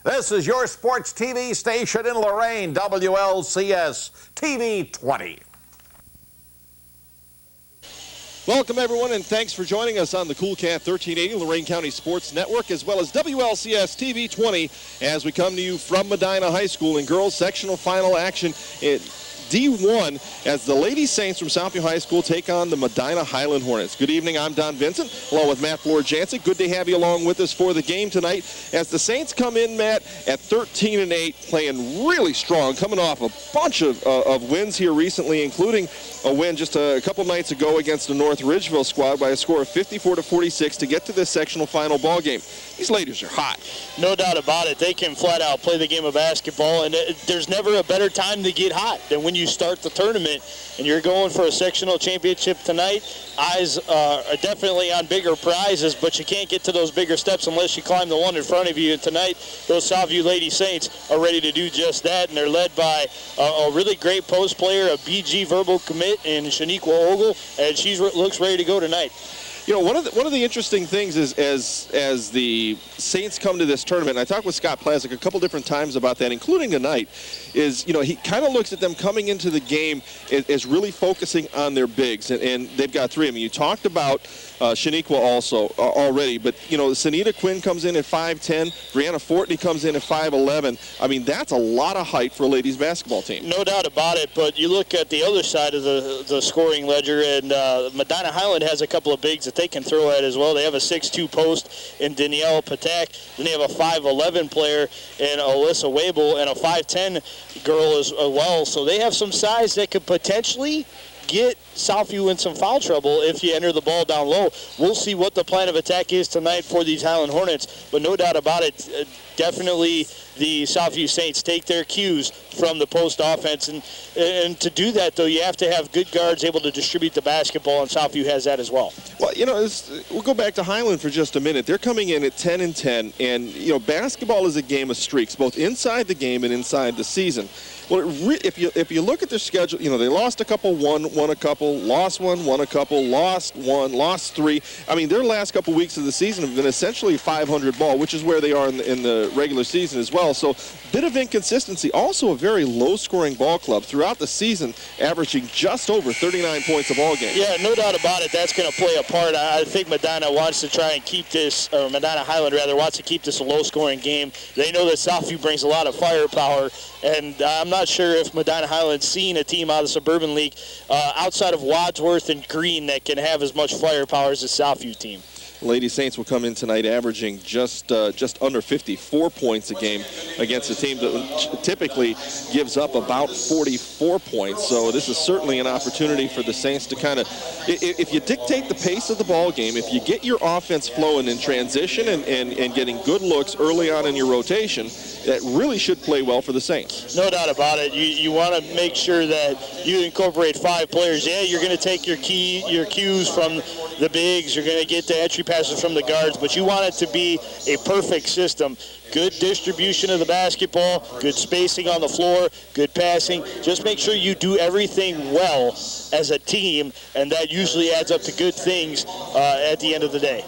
This is your sports TV station in Lorain, WLCS TV 20. Welcome, everyone, and thanks for joining us on the Cool Cat 1380 Lorain County Sports Network, as well as WLCS TV 20, as we come to you from Medina High School in girls sectional final action at D1 as the Lady Saints from Southview High School take on the Medina Highland Hornets. Good evening, I'm Don Vincent, along with Matt Floor-Jansen. Good to have you along with us for the game tonight as the Saints come in, Matt, at 13-8, playing really strong, coming off a bunch of wins here recently, including a win just a couple nights ago against the North Ridgeville squad by a score of 54-46 to get to this sectional final ball game. These ladies are hot. No doubt about it. They can flat out play the game of basketball, and there's never a better time to get hot than when you start the tournament and you're going for a sectional championship tonight. Eyes are definitely on bigger prizes, but you can't get to those bigger steps unless you climb the one in front of you. And tonight, those Southview Lady Saints are ready to do just that, and they're led by a really great post player, a BG verbal commit, in Shaniqua Ogle, and she looks ready to go tonight. You know, one of the interesting things is as the Saints come to this tournament, and I talked with Scott Plazik a couple different times about that, including tonight, is, you know, he kind of looks at them coming into the game as really focusing on their bigs, and they've got three. I mean, you talked about Shaniqua also already, but, you know, Sanita Quinn comes in at 5'10", Brianna Fortney comes in at 5'11". I mean, that's a lot of height for a ladies basketball team. No doubt about it, but you look at the other side of the scoring ledger, and Medina Highland has a couple of bigs that they can throw at as well. They have a 6'2" post in Danielle Patak. Then they have a 5'11" player in Alyssa Wabel and a 5'10" girl as well. So they have some size that could potentially get Southview in some foul trouble if you enter the ball down low. We'll see what the plan of attack is tonight for these Highland Hornets, but no doubt about it, definitely the Southview Saints take their cues from the post offense, and to do that, though, you have to have good guards able to distribute the basketball, and Southview has that as well. Well, you know, we'll go back to Highland for just a minute. They're coming in at 10-10, and, you know, basketball is a game of streaks, both inside the game and inside the season. Well, if you look at their schedule, you know, they lost a couple, won a couple, lost one, won a couple, lost one, lost three. I mean, their last couple weeks of the season have been essentially 500 ball, which is where they are in the regular season as well. So, bit of inconsistency. Also a very low-scoring ball club throughout the season, averaging just over 39 points a ball game. Yeah, no doubt about it. That's going to play a part. I think Madonna wants to try and keep this, or Medina Highland rather, wants to keep this a low-scoring game. They know that Southview brings a lot of firepower, and I'm not sure if Medina Highland's seen a team out of the Suburban League outside of Wadsworth and Green that can have as much firepower as the Southview team. Lady Saints will come in tonight averaging just under 54 points a game against a team that typically gives up about 44 points. So this is certainly an opportunity for the Saints to kind of, if you dictate the pace of the ball game, if you get your offense flowing in transition and getting good looks early on in your rotation, that really should play well for the Saints. No doubt about it. You want to make sure that you incorporate 5 players. Yeah, you're going to take your cues from the bigs. You're going to get the entry passes from the guards, but you want it to be a perfect system. Good distribution of the basketball, good spacing on the floor, good passing. Just make sure you do everything well as a team, and that usually adds up to good things at the end of the day.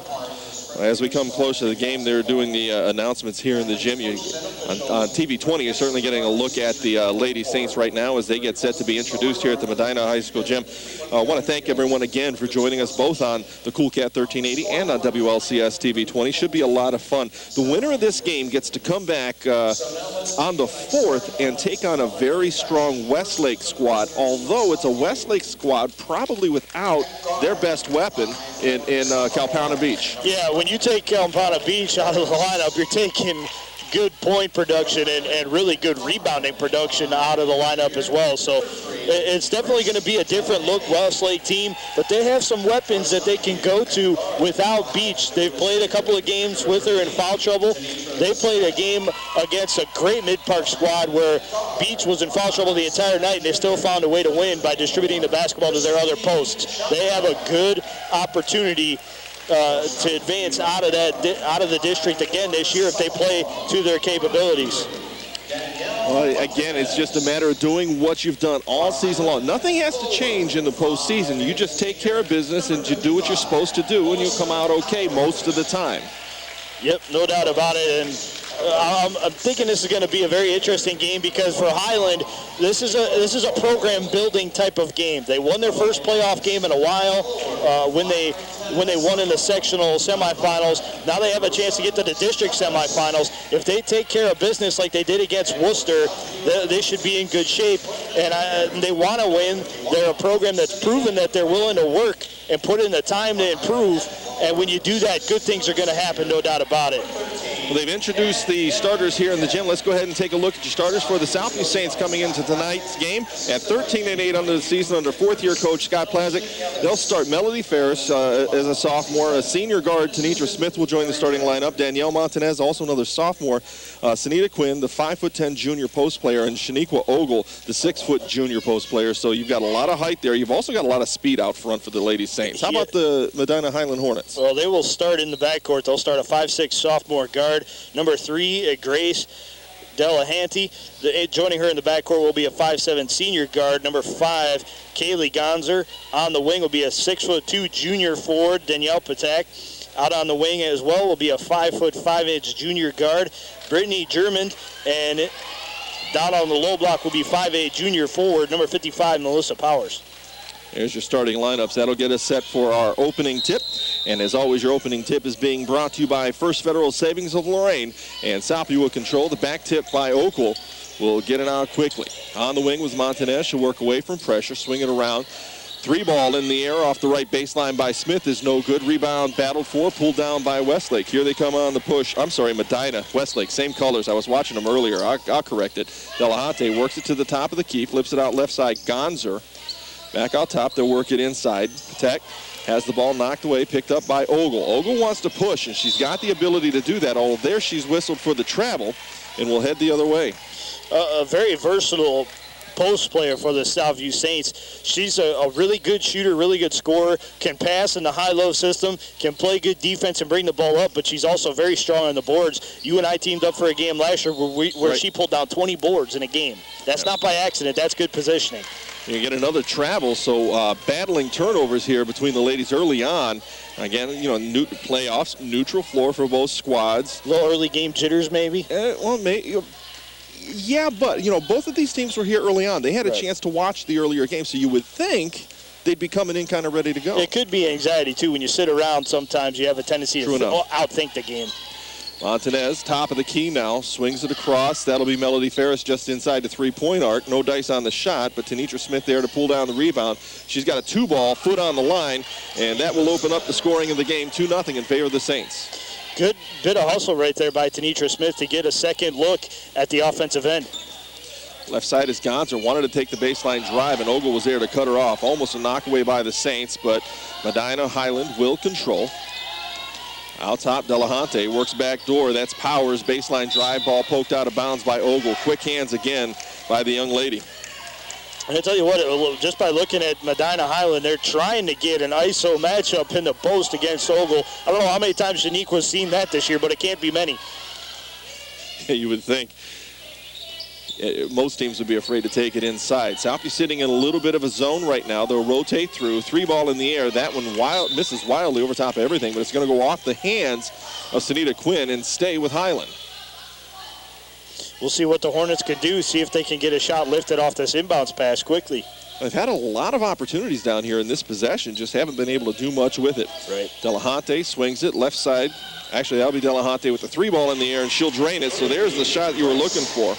As we come close to the game, they're doing the announcements here in the gym. On TV 20, you're certainly getting a look at the Lady Saints right now as they get set to be introduced here at the Medina High School gym. I want to thank everyone again for joining us both on the Cool Cat 1380 and on WLCS TV 20. Should be a lot of fun. The winner of this game gets to come back on the 4th and take on a very strong Westlake squad, although it's a Westlake squad probably without their best weapon in Calpana Beach. Yeah, when you take Calpana Beach out of the lineup, you're taking good point production and really good rebounding production out of the lineup as well. So it's definitely going to be a different look Westlake team, but they have some weapons that they can go to without Beach. They've played a couple of games with her in foul trouble. They played a game against a great Mid-Park squad where Beach was in foul trouble the entire night, and they still found a way to win by distributing the basketball to their other posts. They have a good opportunity to advance out of the district again this year if they play to their capabilities. Well, again, it's just a matter of doing what you've done all season long. Nothing has to change in the postseason. You just take care of business and you do what you're supposed to do, and you'll come out okay most of the time. Yep, no doubt about it. And I'm thinking this is going to be a very interesting game because for Highland, this is a program building type of game. They won their first playoff game in a while when they won in the sectional semifinals. Now they have a chance to get to the district semifinals. If they take care of business like they did against Worcester, they should be in good shape. And they want to win. They're a program that's proven that they're willing to work and put in the time to improve. And when you do that, good things are going to happen, no doubt about it. Well, they've introduced the starters here in the gym. Let's go ahead and take a look at your starters for the Southview Saints coming into tonight's game at 13-8 under the season under fourth-year coach Scott Plazik. They'll start Melody Ferris as a sophomore. A senior guard, Tanitra Smith, will join the starting lineup. Danielle Montanez, also another sophomore. Sanita Quinn, the 5'10" junior post player, and Shaniqua Ogle, the 6' junior post player. So you've got a lot of height there. You've also got a lot of speed out front for the Lady Saints. How about the Medina Highland Hornets? Well, they will start in the backcourt. They'll start a 5'6" sophomore guard. Number 3, Grace Delahanty. Joining her in the backcourt will be a 5'7" senior guard. Number 5, Kaylee Gonzer. On the wing will be a 6'2" junior forward, Danielle Patak. Out on the wing as well will be a 5'5" junior guard, Brittany German. And down on the low block will be 5'8" junior forward, number 55, Melissa Powers. There's your starting lineups. That'll get us set for our opening tip. And as always, your opening tip is being brought to you by First Federal Savings of Lorain. And Southview will control. The back tip by Oakville will get it out quickly. On the wing was Montanez. She'll work away from pressure, swing it around. 3-ball in the air off the right baseline by Smith is no good. Rebound battled for, pulled down by Westlake. Here they come on the push. I'm sorry, Medina. Westlake, same colors. I was watching them earlier. I'll correct it. Delahante works it to the top of the key, flips it out left side. Gonzer back out top. They'll work it inside. Patek has the ball knocked away, picked up by Ogle. Ogle wants to push, and she's got the ability to do that. Although there she's whistled for the travel and will head the other way. A very versatile post player for the Southview Saints. She's a really good shooter, really good scorer, can pass in the high-low system, can play good defense and bring the ball up, but she's also very strong on the boards. You and I teamed up for a game last year where she pulled down 20 boards in a game. That's not by accident. That's good positioning. You get another travel, so battling turnovers here between the ladies early on. Again, playoffs, neutral floor for both squads. A little early game jitters, maybe? Yeah, but, both of these teams were here early on. They had a chance to watch the earlier game, so you would think they'd be coming in kind of ready to go. It could be anxiety, too. When you sit around, sometimes you have a tendency to outthink the game. Montanez, top of the key now, swings it across. That'll be Melody Ferris just inside the three-point arc. No dice on the shot, but Tanitra Smith there to pull down the rebound. She's got a 2-ball, foot on the line, and that will open up the scoring of the game, 2-0 in favor of the Saints. Good bit of hustle right there by Tanitra Smith to get a second look at the offensive end. Left side is Gonzer, wanted to take the baseline drive, and Ogle was there to cut her off. Almost a knockaway by the Saints, but Medina Highland will control. Out top, Delahante works back door. That's Powers. Baseline drive, ball poked out of bounds by Ogle. Quick hands again by the young lady. And I tell you what, just by looking at Medina Highland, they're trying to get an ISO matchup in the post against Ogle. I don't know how many times Shaniqua's seen that this year, but it can't be many. You would think most teams would be afraid to take it inside. Southview sitting in a little bit of a zone right now. They'll rotate through. 3-ball in the air. That one misses wildly over top of everything, but it's going to go off the hands of Sanita Quinn and stay with Highland. We'll see what the Hornets can do, see if they can get a shot lifted off this inbounds pass quickly. They've had a lot of opportunities down here in this possession, just haven't been able to do much with it. Right. Delahante swings it left side. Actually, that'll be Delahante with the 3-ball in the air, and she'll drain it. So there's the shot you were looking for.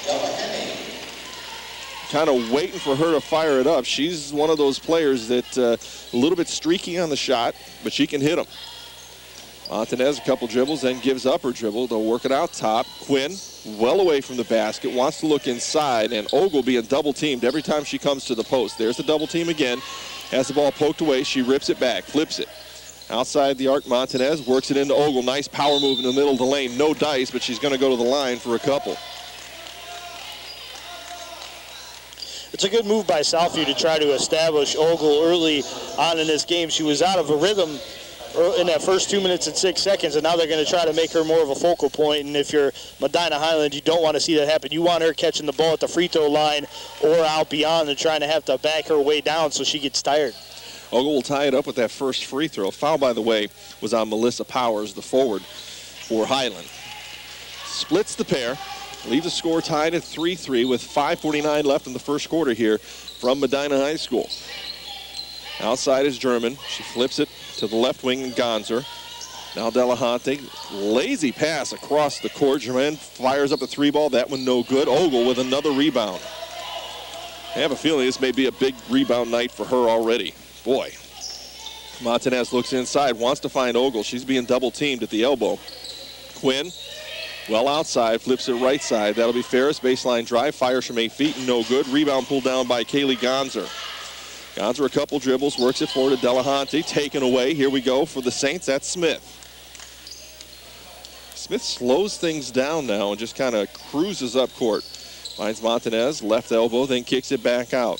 Kind of waiting for her to fire it up. She's one of those players that a little bit streaky on the shot, but she can hit them. Montanez, a couple dribbles, then gives up her dribble. They'll work it out top. Quinn, well away from the basket, wants to look inside, and Ogle being double-teamed every time she comes to the post. There's the double team again. Has the ball poked away. She rips it back, flips it. Outside the arc, Montanez works it into Ogle. Nice power move in the middle of the lane. No dice, but she's going to go to the line for a couple. It's a good move by Southview to try to establish Ogle early on in this game. She was out of a rhythm in that first 2 minutes and 6 seconds, and now they're going to try to make her more of a focal point. And if you're Medina Highland, you don't want to see that happen. You want her catching the ball at the free throw line or out beyond and trying to have to back her way down so she gets tired. Ogle will tie it up with that first free throw. Foul, by the way, was on Melissa Powers, the forward for Highland. splits the pair. Leave the score tied at 3-3 with 5:49 left in the first quarter here from Medina High School. Outside is German. She flips it to the left wing and Gonzer. Now Delahunty, lazy pass across the court. Germain fires up the three ball. That one no good. Ogle with another rebound. I have a feeling this may be a big rebound night for her already. Boy. Montanez looks inside, wants to find Ogle. She's being double teamed at the elbow. Quinn, well outside, flips it right side. That'll be Ferris. Baseline drive, fires from 8 feet, no good. Rebound pulled down by Kaylee Gonzer. Gonzer a couple dribbles, works it forward to Delahunty. Taken away. Here we go for the Saints. That's Smith. Smith slows things down now and just kind of cruises up court. Finds Montanez, left elbow, then kicks it back out.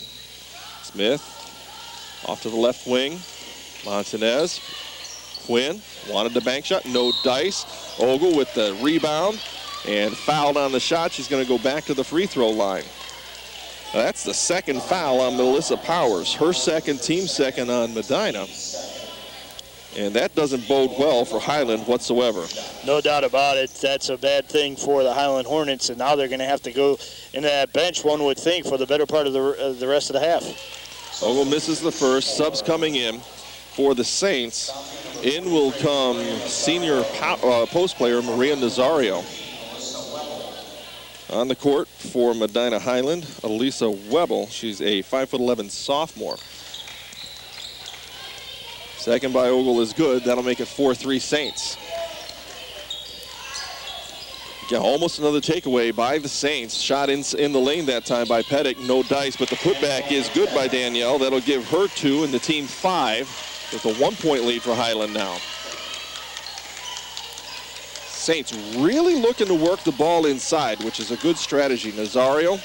Smith off to the left wing. Montanez. Quinn wanted the bank shot, no dice. Ogle with the rebound and fouled on the shot. She's going to go back to the free throw line. Now that's the second foul on Melissa Powers. Her second, team second on Medina. And that doesn't bode well for Highland whatsoever. No doubt about it. That's a bad thing for the Highland Hornets, and now they're going to have to go into that bench, one would think, for the better part of the rest of the half. Ogle misses the first. Subs coming in for the Saints. In will come senior post player Maria Nazario. On the court for Medina Highland, Elisa Webble. She's a 5'11" sophomore. Second by Ogle is good. That'll make it 4-3 Saints. Yeah, almost another takeaway by the Saints. Shot in the lane that time by Pettick. No dice, but the putback is good by Danielle. That'll give her 2 and the team 5 with a 1-point lead for Highland now. Saints really looking to work the ball inside, which is a good strategy. Nazario,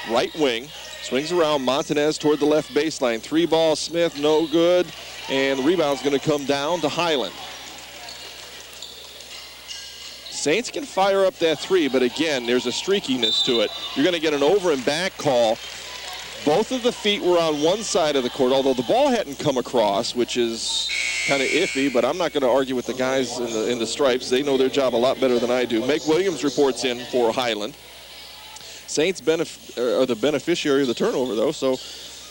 right wing, swings around. Montanez toward the left baseline. 3-ball, Smith, no good. And the rebound's going to come down to Highland. Saints can fire up that 3, but again, there's a streakiness to it. You're going to get an over and back call. Both of the feet were on one side of the court, although the ball hadn't come across, which is kind of iffy, but I'm not going to argue with the guys in the stripes. They know their job a lot better than I do. Meg Williams reports in for Highland. Saints are the beneficiary of the turnover, though, so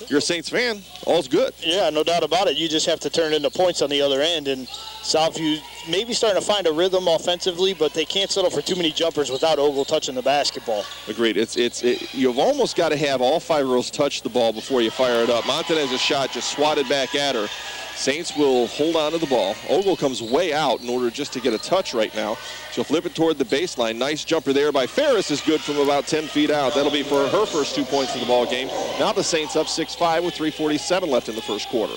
you're a Saints fan, all's good. Yeah, no doubt about it. You just have to turn into points on the other end, and Southview maybe starting to find a rhythm offensively, but they can't settle for too many jumpers without Ogle touching the basketball. Agreed. You've almost got to have all 5 girls touch the ball before you fire it up. Montanez's shot just swatted back at her. Saints will hold on to the ball. Ogle comes way out in order just to get a touch right now. She'll flip it toward the baseline. Nice jumper there by Ferris is good from about 10 feet out. That'll be for her first 2 points in the ball game. Now the Saints up 6-5 with 3:47 left in the first quarter.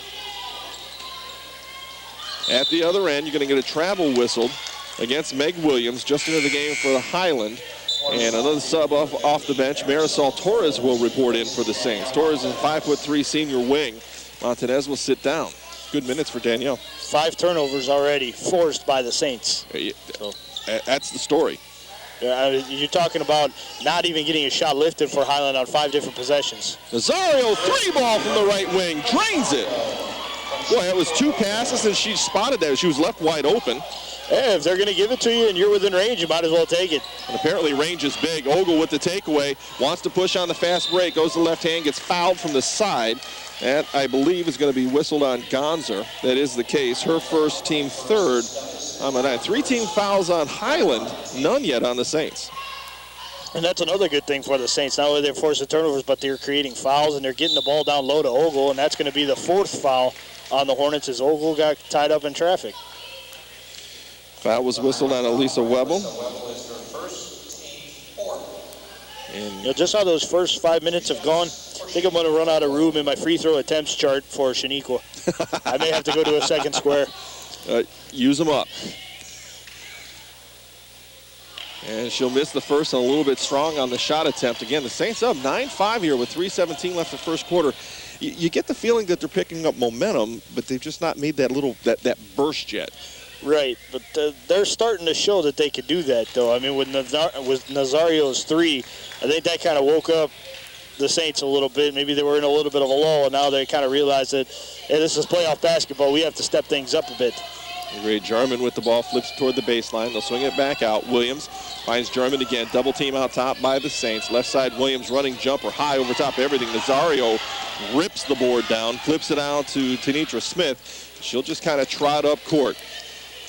At the other end, you're going to get a travel whistle against Meg Williams just into the game for the Highland. And another sub off the bench. Marisol Torres will report in for the Saints. Torres is a 5'3" senior wing. Montanez will sit down. Good minutes for Danielle. 5 turnovers already forced by the Saints. That's the story. You're talking about not even getting a shot lifted for Highland on 5 different possessions. Nazario, 3-ball from the right wing, drains it. Boy, that was 2 passes, and she spotted that. She was left wide open. Hey, if they're going to give it to you and you're within range, you might as well take it. And apparently range is big. Ogle with the takeaway, wants to push on the fast break, goes to the left hand, gets fouled from the side. That, I believe, is going to be whistled on Gonzer. That is the case. Her first, team third on the night. 3 team fouls on Highland, none yet on the Saints. And that's another good thing for the Saints. Not only they're forcing turnovers, but they're creating fouls, and they're getting the ball down low to Ogle, and that's going to be the 4th foul on the Hornets as Ogle got tied up in traffic. Foul was whistled on Elisa Webble. And just how those first 5 minutes have gone, I think I'm going to run out of room in my free throw attempts chart for Shaniqua. I may have to go to a second square. Use them up. And she'll miss the first and a little bit strong on the shot attempt. Again, the Saints up 9-5 here with 3:17 left in the first quarter. You get the feeling that they're picking up momentum, but they've just not made that burst yet. Right, but they're starting to show that they could do that, though. I mean, with Nazario's 3, I think that kind of woke up the Saints a little bit. Maybe they were in a little bit of a lull, and now they kind of realize that, hey, this is playoff basketball. We have to step things up a bit. Great. Jarman with the ball, flips toward the baseline. They'll swing it back out. Williams Finds German again. Double team out top by the Saints. Left side, Williams running jumper high over top of everything. Nazario rips the board down, flips it out to Tenitra Smith. She'll just kind of trot up court.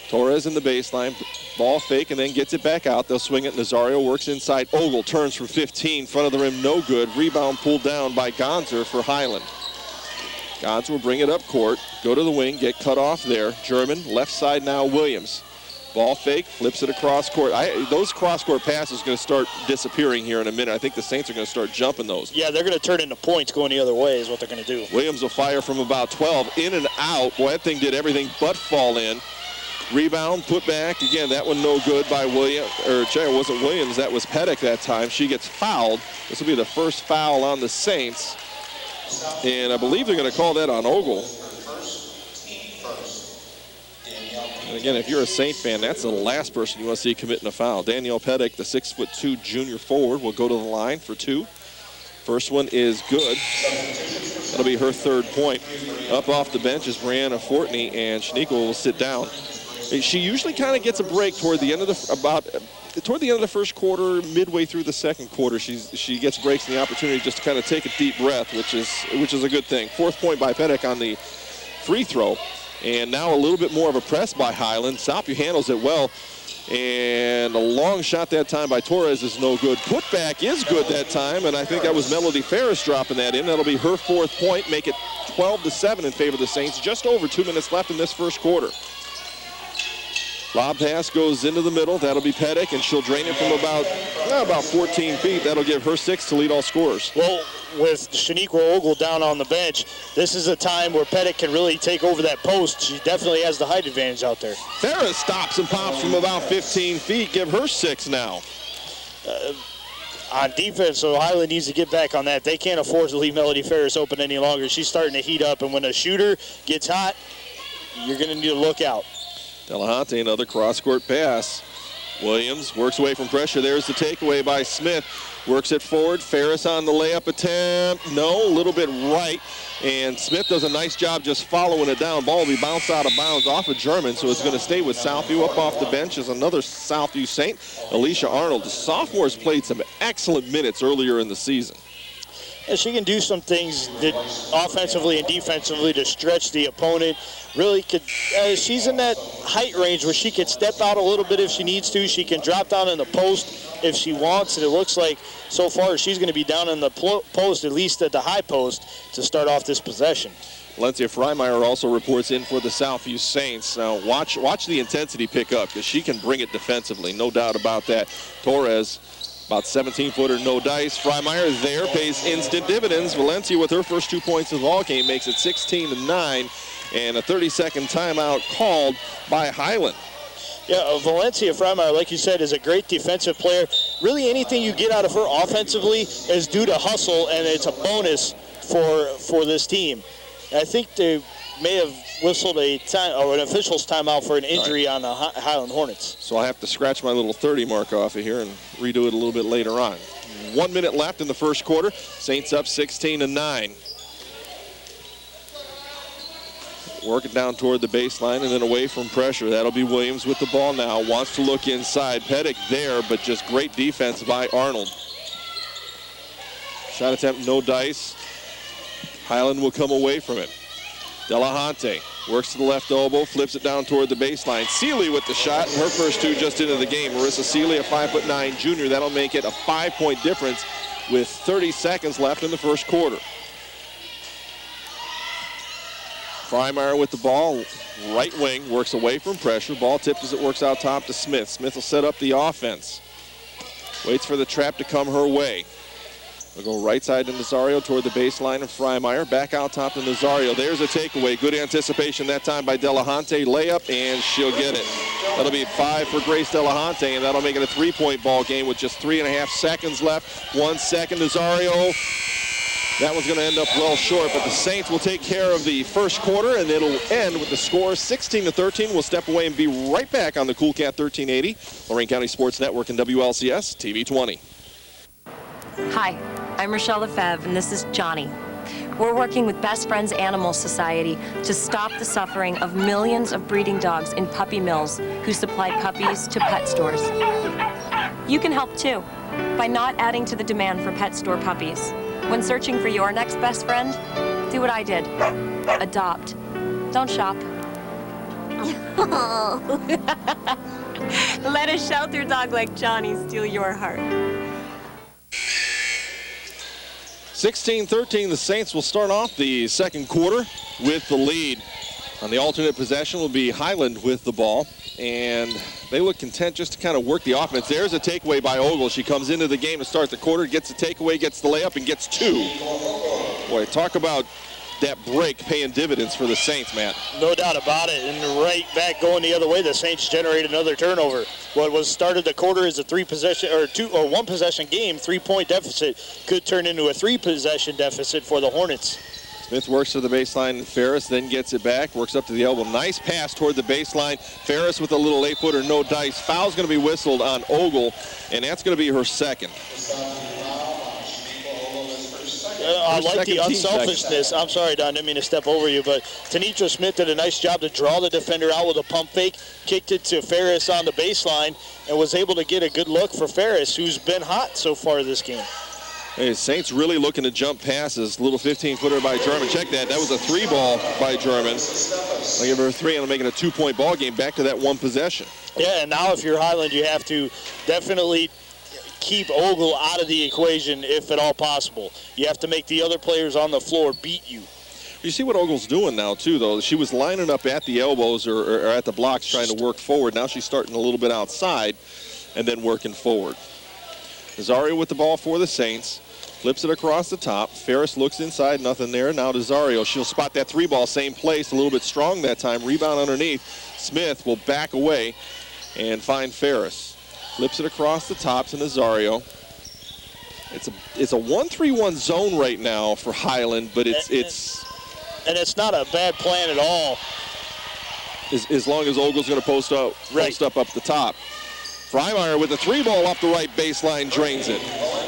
Torres in the baseline. Ball fake and then gets it back out. They'll swing it. Nazario works inside. Ogle turns from 15. Front of the rim, no good. Rebound pulled down by Gonzer for Highland. Gonzer will bring it up court. Go to the wing. Get cut off there. German. Left side now, Williams. Ball fake, flips it across court. Those cross-court passes are going to start disappearing here in a minute. I think the Saints are going to start jumping those. Yeah, they're going to turn into points going the other way is what they're going to do. Williams will fire from about 12. In and out. Boy, that thing did everything but fall in. Rebound, put back. Again, that one no good by Williams. It wasn't Williams. That was Pettick that time. She gets fouled. This will be the first foul on the Saints. And I believe they're going to call that on Ogle. And again, if you're a Saint fan, that's the last person you want to see committing a foul. Danielle Pettick, the 6'2" junior forward, will go to the line for two. First one is good. That'll be her third point. Up off the bench is Brianna Fortney, and Shaniqua will sit down. She usually kind of gets a break toward the end of the first quarter, midway through the second quarter. She gets breaks and the opportunity just to kind of take a deep breath, which is a good thing. Fourth point by Pettick on the free throw. And now a little bit more of a press by Highland. Southview handles it well. And a long shot that time by Torres is no good. Putback is good that time, and I think that was Melody Ferris dropping that in. That'll be her fourth point, make it 12-7 in favor of the Saints. Just over 2 minutes left in this first quarter. Lob pass goes into the middle. That'll be Pettick, and she'll drain it from about 14 feet. That'll give her 6 to lead all scorers. Well, with Shaniqua Ogle down on the bench, this is a time where Pettick can really take over that post. She definitely has the height advantage out there. Ferris stops and pops from about 15 feet. Give her 6 now. On defense, so Highland needs to get back on that. They can't afford to leave Melody Ferris open any longer. She's starting to heat up, and when a shooter gets hot, you're going to need to look out. Delahunty, another cross-court pass. Williams works away from pressure. There's the takeaway by Smith. Works it forward. Ferris on the layup attempt. No, a little bit right. And Smith does a nice job just following it down. Ball will be bounced out of bounds off of German, so it's going to stay with Southview. Up off the bench is another Southview Saint, Alicia Arnold. The sophomores played some excellent minutes earlier in the season. And she can do some things that offensively and defensively to stretch the opponent. Really could. She's in that height range where she can step out a little bit if she needs to. She can drop down in the post if she wants. And it looks like so far she's going to be down in the post, at least at the high post, to start off this possession. Valencia Freimeyer also reports in for the Southview Saints. Now watch the intensity pick up, because she can bring it defensively, no doubt about that. Torres, about 17-footer, no dice. Freimeyer there, pays instant dividends. Valencia with her first 2 points of the ball game makes it 16-9, and a 30-second timeout called by Highland. Yeah, Valencia Freimeyer, like you said, is a great defensive player. Really anything you get out of her offensively is due to hustle, and it's a bonus for this team. And I think they may have whistled an official's timeout for an injury on the Highland Hornets. So I'll have to scratch my little 30 mark off of here and redo it a little bit later on. 1 minute left in the first quarter. Saints up 16-9. Working down toward the baseline and then away from pressure. That'll be Williams with the ball now. Wants to look inside. Pettick there, but just great defense by Arnold. Shot attempt, no dice. Highland will come away from it. Delahunty works to the left elbow, flips it down toward the baseline. Seeley with the shot, and her first 2 just into the game. Marissa Seeley, a 5'9" junior. That'll make it a 5-point difference with 30 seconds left in the first quarter. Freimeyer with the ball, right wing, works away from pressure. Ball tipped as it works out top to Smith. Smith will set up the offense. Waits for the trap to come her way. We'll go right side to Nazario toward the baseline of Freimeyer. Back out top to Nazario. There's a takeaway. Good anticipation that time by Delahunty. Layup, and she'll get it. That'll be 5 for Grace Delahunty, and that'll make it a 3-point ball game with just 3.5 seconds left. 1 second, Nazario. That one's going to end up well short, but the Saints will take care of the first quarter, and it'll end with the score 16-13. We'll step away and be right back on the Cool Cat 1380, Lorain County Sports Network and WLCS TV 20. Hi, I'm Rochelle Lefebvre, and this is Johnny. We're working with Best Friends Animal Society to stop the suffering of millions of breeding dogs in puppy mills who supply puppies to pet stores. You can help too by not adding to the demand for pet store puppies. When searching for your next best friend, do what I did. Adopt. Don't shop. Let a shelter dog like Johnny steal your heart. 16-13, the Saints will start off the second quarter with the lead. On the alternate possession will be Highland with the ball, and they look content just to kind of work the offense. There's a takeaway by Ogle. She comes into the game to start the quarter, gets a takeaway, gets the layup, and gets two. Boy, talk about that break paying dividends for the Saints, Matt. No doubt about it, and right back going the other way, the Saints generate another turnover. What was started the quarter as a one possession game, 3-point deficit, could turn into a 3-possession deficit for the Hornets. Smith works to the baseline. Ferris then gets it back, works up to the elbow. Nice pass toward the baseline. Ferris with a little 8-footer, no dice. Foul's going to be whistled on Ogle, and that's going to be her second. I like the unselfishness. I'm sorry, Don, didn't mean to step over you, but Tanitra Smith did a nice job to draw the defender out with a pump fake, kicked it to Ferris on the baseline, and was able to get a good look for Ferris, who's been hot so far this game. Hey, Saints really looking to jump passes. Little 15-footer by German. Check that. That was a 3-ball by German. I'll give her a 3, and I'm making a 2-point ball game back to that one possession. Yeah, and now if you're Highland, you have to definitely keep Ogle out of the equation if at all possible. You have to make the other players on the floor beat you. You see what Ogle's doing now, too, though. She was lining up at the elbows or at the blocks trying to work forward. Now she's starting a little bit outside and then working forward. Nazario with the ball for the Saints. Flips it across the top. Ferris looks inside, nothing there. Now Nazario, she'll spot that 3-ball, same place, a little bit strong that time. Rebound underneath. Smith will back away and find Ferris. Flips it across the top to Nazario. It's a 1-3-1 zone right now for Highland, but it's not a bad plan at all. As long as Ogle's going to post up the top. Freimeyer with a 3-ball off the right baseline, drains it.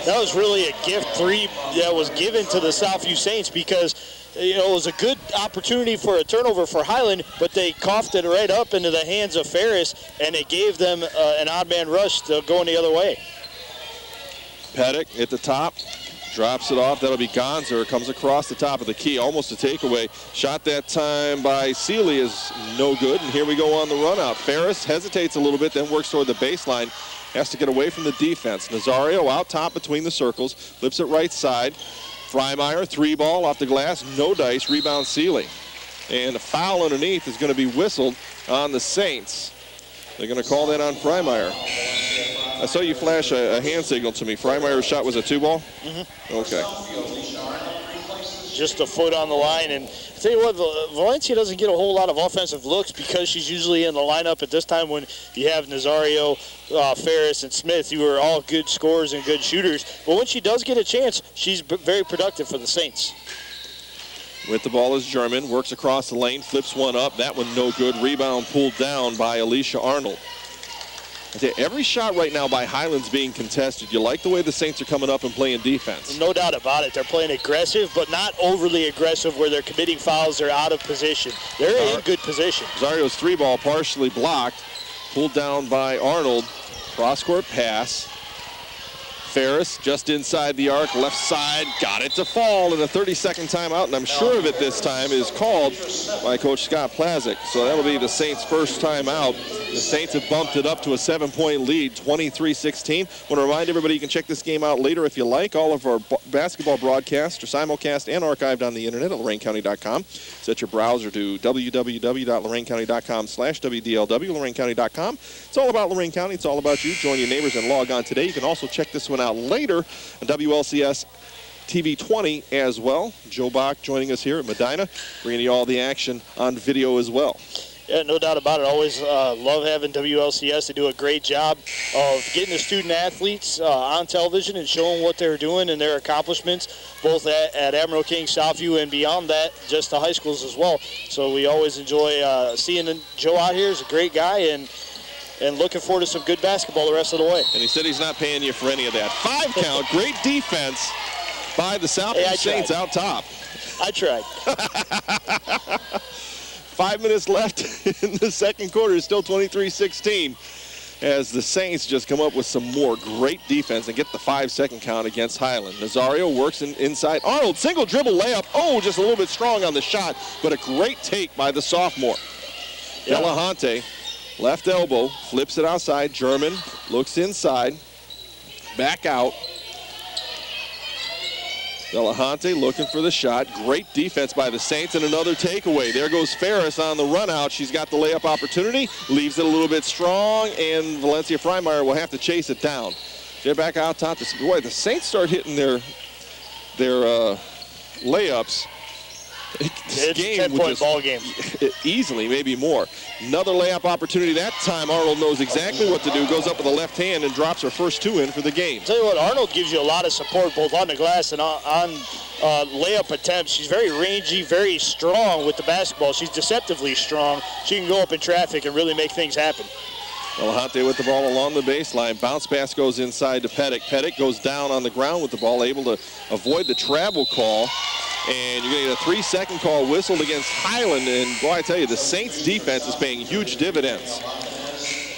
That was really a gift 3 that was given to the Southview Saints because it was a good opportunity for a turnover for Highland, but they coughed it right up into the hands of Ferris, and it gave them an odd man rush to going the other way. Pettick at the top, drops it off. That'll be Gonzer. Comes across the top of the key, almost a takeaway. Shot that time by Seeley is no good, and here we go on the run out. Ferris hesitates a little bit, then works toward the baseline. Has to get away from the defense. Nazario out top between the circles, flips it right side. Freimeyer, 3-ball off the glass, no dice, rebound Seeley. And a foul underneath is going to be whistled on the Saints. They're going to call that on Freimeyer. I saw you flash a hand signal to me. Freimeyer's shot was a 2-ball? Mm-hmm. Okay. Just a foot on the line. And I tell you what, Valencia doesn't get a whole lot of offensive looks because she's usually in the lineup at this time when you have Nazario, Ferris, and Smith, who are all good scorers and good shooters. But when she does get a chance, she's very productive for the Saints. With the ball is German, works across the lane, flips one up. That one no good. Rebound pulled down by Alicia Arnold. I tell you, every shot right now by Highland's being contested. You like the way the Saints are coming up and playing defense. No doubt about it. They're playing aggressive, but not overly aggressive where they're committing fouls. They're out of position. They're in good position. Zario's 3-ball partially blocked. Pulled down by Arnold. Cross-court pass. Ferris just inside the arc, left side, got it to fall in a 30-second timeout, and I'm sure of it this time is called by Coach Scott Plazik. So that'll be the Saints' first timeout. The Saints have bumped it up to a 7-point lead, 23-16. Want to remind everybody you can check this game out later if you like. All of our basketball broadcasts are simulcast and archived on the internet at LorainCounty.com. Set your browser to www.LorainCounty.com/WDLW, LorainCounty.com. It's all about Lorain County. It's all about you. Join your neighbors and log on today. You can also check this one out later on WLCS TV 20 as well. Joe Bach joining us here at Medina, bringing you all the action on video as well. Yeah, no doubt about it. Always love having WLCS. They do a great job of getting the student athletes on television and showing what they're doing and their accomplishments, both at Admiral King, Southview, and beyond that, just the high schools as well. So we always enjoy seeing Joe out here. He's a great guy, and looking forward to some good basketball the rest of the way. And he said he's not paying you for any of that. 5 count, great defense by the Southview Saints out top. I tried. 5 minutes left in the second quarter. It's still 23-16. as the Saints just come up with some more great defense and get the 5-second count against Highland. Nazario works inside. Arnold, single dribble layup. Oh, just a little bit strong on the shot, but a great take by the sophomore. Yeah. Delahunty, left elbow, flips it outside. German looks inside, back out. Delahunty looking for the shot. Great defense by the Saints, and another takeaway. There goes Ferris on the run out. She's got the layup opportunity, leaves it a little bit strong, and Valencia Freimeyer will have to chase it down. They're back out top. Boy, the Saints start hitting their layups. It's a 10-point ball game. Easily, maybe more. Another layup opportunity. That time, Arnold knows exactly what to do. Goes up with the left hand and drops her first 2 in for the game. Tell you what, Arnold gives you a lot of support both on the glass and on layup attempts. She's very rangy, very strong with the basketball. She's deceptively strong. She can go up in traffic and really make things happen. Delahunty with the ball along the baseline. Bounce pass goes inside to Pettick. Pettick goes down on the ground with the ball, able to avoid the travel call. And you're going to get a 3-second call whistled against Highland. And boy, I tell you, the Saints defense is paying huge dividends.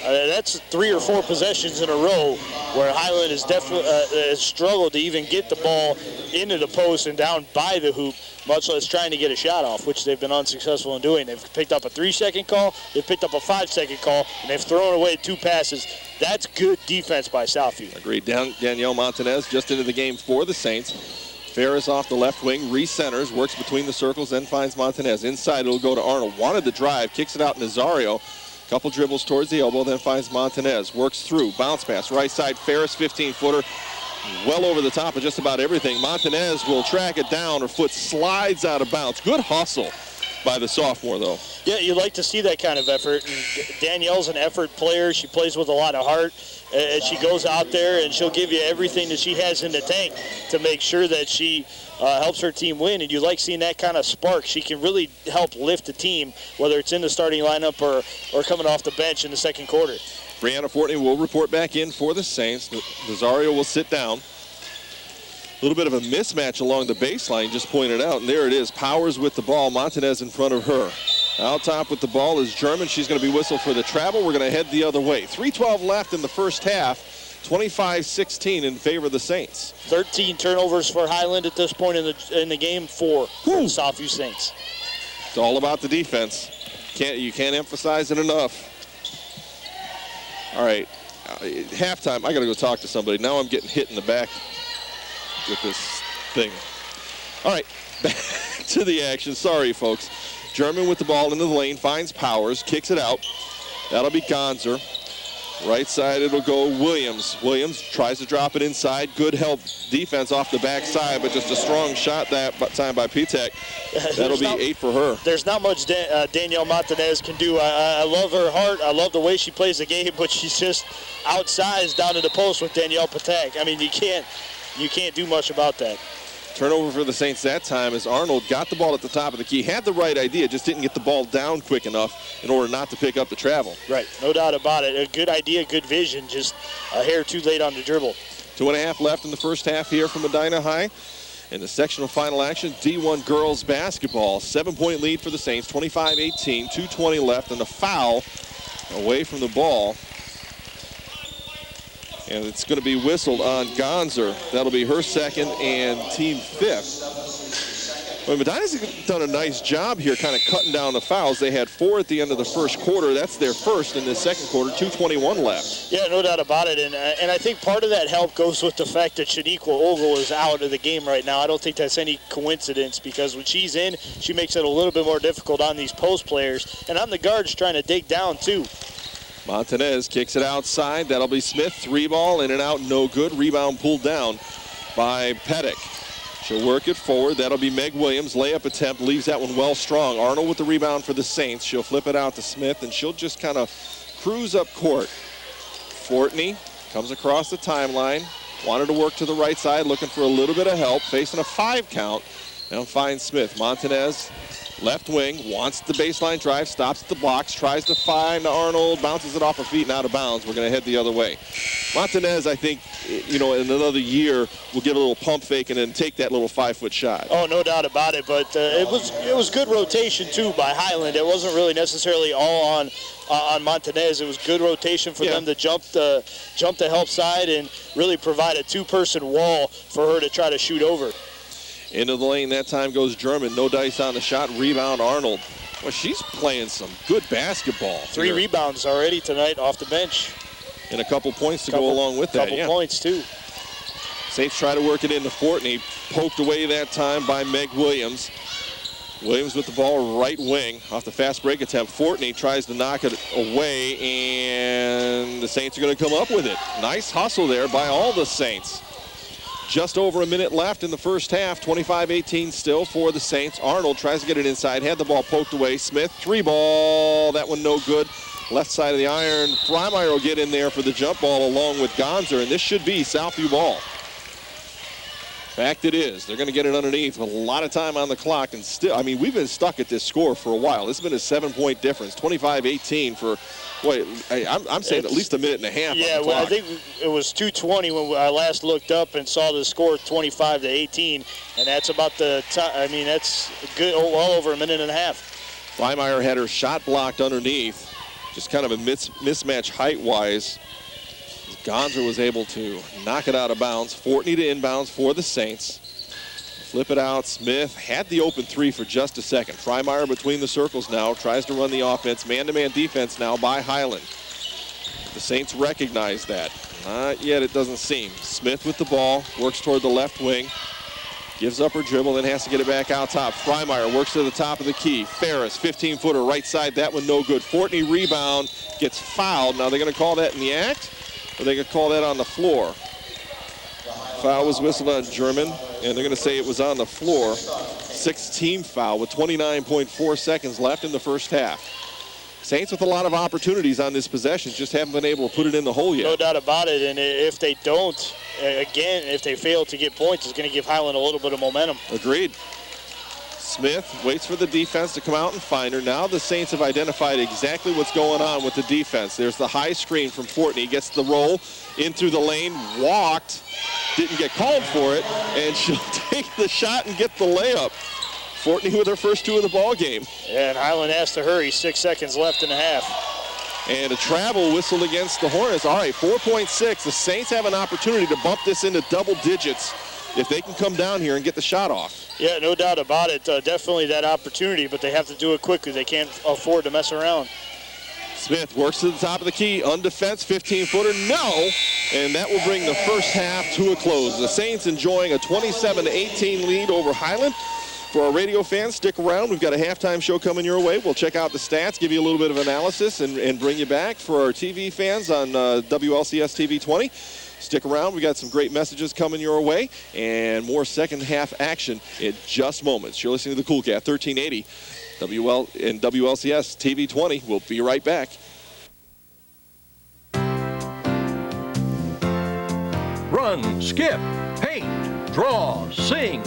That's 3 or 4 possessions in a row where Highland has definitely struggled to even get the ball into the post and down by the hoop, much less trying to get a shot off, which they've been unsuccessful in doing. They've picked up a 3-second call, they've picked up a 5-second call, and they've thrown away 2 passes. That's good defense by Southview. Agreed. Danielle Montanez just into the game for the Saints. Ferris off the left wing, re-centers, works between the circles, then finds Montanez. Inside, it'll go to Arnold. Wanted the drive, kicks it out Nazario. Couple dribbles towards the elbow, then finds Montanez. Works through, bounce pass, right side, Ferris, 15-footer. Well over the top of just about everything. Montanez will track it down. Her foot slides out of bounds. Good hustle by the sophomore, though. Yeah, you like to see that kind of effort. And Danielle's an effort player. She plays with a lot of heart. And she goes out there and she'll give you everything that she has in the tank to make sure that she helps her team win. And you like seeing that kind of spark. She can really help lift the team, whether it's in the starting lineup or coming off the bench in the second quarter. Brianna Fortney will report back in for the Saints. Nazario will sit down. A little bit of a mismatch along the baseline, just pointed out, and there it is. Powers with the ball, Montanez in front of her. Out top with the ball is German. She's going to be whistled for the travel. We're going to head the other way. 3:12 left in the first half. 25-16 in favor of the Saints. 13 turnovers for Highland at this point in the game, 4 for the Southview Saints. It's all about the defense. You can't emphasize it enough. All right, halftime. I got to go talk to somebody. Now I'm getting hit in the back with this thing. All right, back to the action. Sorry, folks. German with the ball into the lane, finds Powers, kicks it out. That'll be Gonzer. Right side, it'll go Williams. Williams tries to drop it inside. Good help defense off the backside, but just a strong shot that time by Pitek. That'll be 8 for her. There's not much Danielle Montanez can do. I love her heart. I love the way she plays the game, but she's just outsized down in the post with Danielle Pitek. I mean, you can't do much about that. Turnover for the Saints that time as Arnold got the ball at the top of the key. Had the right idea, just didn't get the ball down quick enough in order not to pick up the travel. Right, no doubt about it. A good idea, good vision, just a hair too late on the dribble. 2.5 left in the first half here from Medina High. In the sectional final action, D1 girls basketball. 7-point lead for the Saints, 25-18, 2:20 left, and a foul away from the ball. And it's going to be whistled on Gonzer. That'll be her second and team 5th. Well, Medina's done a nice job here kind of cutting down the fouls. They had 4 at the end of the first quarter. That's their first in the second quarter, 2:21 left. Yeah, no doubt about it. And I think part of that help goes with the fact that Shaniqua Ogle is out of the game right now. I don't think that's any coincidence because when she's in, she makes it a little bit more difficult on these post players. And on the guards trying to dig down too. Montanez kicks it outside. That'll be Smith. 3-ball, in and out, no good. Rebound pulled down by Pettick. She'll work it forward. That'll be Meg Williams. Layup attempt, leaves that one well strong. Arnold with the rebound for the Saints. She'll flip it out to Smith, and she'll just kind of cruise up court. Fortney comes across the timeline. Wanted to work to the right side, looking for a little bit of help. Facing a 5 count. Now finds Smith. Montanez. Left wing, wants the baseline drive, stops at the blocks, tries to find Arnold, bounces it off her feet and out of bounds. We're going to head the other way. Montanez, I think, in another year will get a little pump fake and then take that little 5-foot shot. Oh, no doubt about it. But it was good rotation too by Highland. It wasn't really necessarily all on Montanez. It was good rotation for them to jump the help side and really provide a two-person wall for her to try to shoot over. Into the lane that time goes German. No dice on the shot. Rebound Arnold. Well, she's playing some good basketball. 3 rebounds already tonight off the bench. And a couple points to go along with that. Couple points, too. Saints try to work it into Fortney. Poked away that time by Meg Williams. Williams with the ball right wing off the fast break attempt. Fortney tries to knock it away, and the Saints are going to come up with it. Nice hustle there by all the Saints. Just over a minute left in the first half. 25-18 still for the Saints. Arnold tries to get it inside. Had the ball poked away. Smith, 3-ball. That one no good. Left side of the iron. Freimeyer will get in there for the jump ball along with Gonzer, and this should be Southview ball. Fact it is. They're going to get it underneath with a lot of time on the clock, and still, I mean, we've been stuck at this score for a while. This has been a 7-point difference. 25-18, for, boy, I'm saying at least a minute and a half. Yeah, well, I think it was 2:20 when I last looked up and saw the score 25-18, and that's about the time. I mean, that's good, well over a minute and a half. Freimeyer had her shot blocked underneath, just kind of a mismatch height-wise. Gonzer was able to knock it out of bounds. Fortney to inbounds for the Saints. Flip it out. Smith had the open 3 for just a second. Freimeyer between the circles now. Tries to run the offense. Man-to-man defense now by Highland. The Saints recognize that. Not yet, it doesn't seem. Smith with the ball. Works toward the left wing. Gives up her dribble, then has to get it back out top. Freimeyer works to the top of the key. Ferris, 15-footer, right side. That one no good. Fortney rebound. Gets fouled. Now they're going to call that in the act, or they could call that on the floor. Foul was whistled on German, and they're going to say it was on the floor. 6-team foul with 29.4 seconds left in the first half. Saints with a lot of opportunities on this possession, just haven't been able to put it in the hole yet. No doubt about it, and if they don't, again, if they fail to get points, it's going to give Highland a little bit of momentum. Agreed. Smith waits for the defense to come out and find her. Now the Saints have identified exactly what's going on with the defense. There's the high screen from Fortney. Gets the roll in through the lane, walked, didn't get called for it, and she'll take the shot and get the layup. Fortney with her first 2 of the ball game. Yeah, and Highland has to hurry. 6 seconds left in the half. And a travel whistle against the Hornets. All right, 4.6. The Saints have an opportunity to bump this into double digits if they can come down here and get the shot off. Yeah, no doubt about it. Definitely that opportunity, but they have to do it quickly. They can't afford to mess around. Smith works to the top of the key, on defense, 15-footer, no, and that will bring the first half to a close. The Saints enjoying a 27-18 lead over Highland. For our radio fans, stick around. We've got a halftime show coming your way. We'll check out the stats, give you a little bit of analysis, and bring you back. For our TV fans on WLCS TV 20, stick around. We got some great messages coming your way, and more second half action in just moments. You're listening to the Cool Cat 1380 and WLCS TV 20. We'll be right back. Run, skip, paint, draw, sing.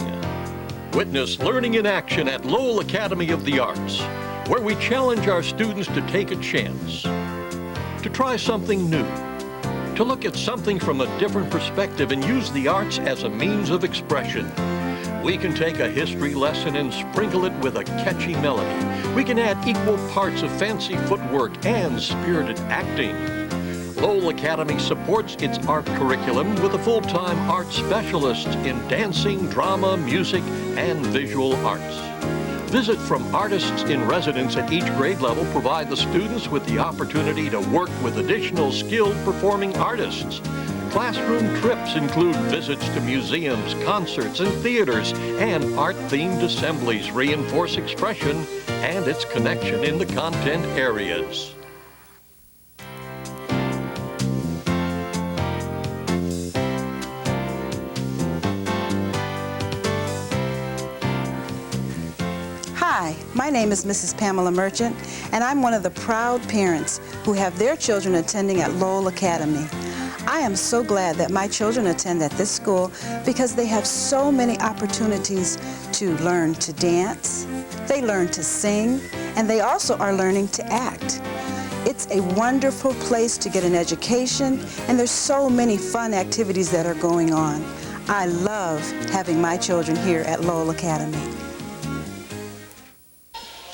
Witness learning in action at Lowell Academy of the Arts, where we challenge our students to take a chance, to try something new, to look at something from a different perspective and use the arts as a means of expression. We can take a history lesson and sprinkle it with a catchy melody. We can add equal parts of fancy footwork and spirited acting. Lowell Academy supports its art curriculum with a full-time art specialist in dancing, drama, music, and visual arts. Visit from artists in residence at each grade level provide the students with the opportunity to work with additional skilled performing artists. Classroom trips include visits to museums, concerts, and theaters, and art-themed assemblies reinforce expression and its connection in the content areas. Hi, my name is Mrs. Pamela Merchant, and I'm one of the proud parents who have their children attending at Lowell Academy. I am so glad that my children attend at this school because they have so many opportunities to learn to dance, they learn to sing, and they also are learning to act. It's a wonderful place to get an education, and there's so many fun activities that are going on. I love having my children here at Lowell Academy.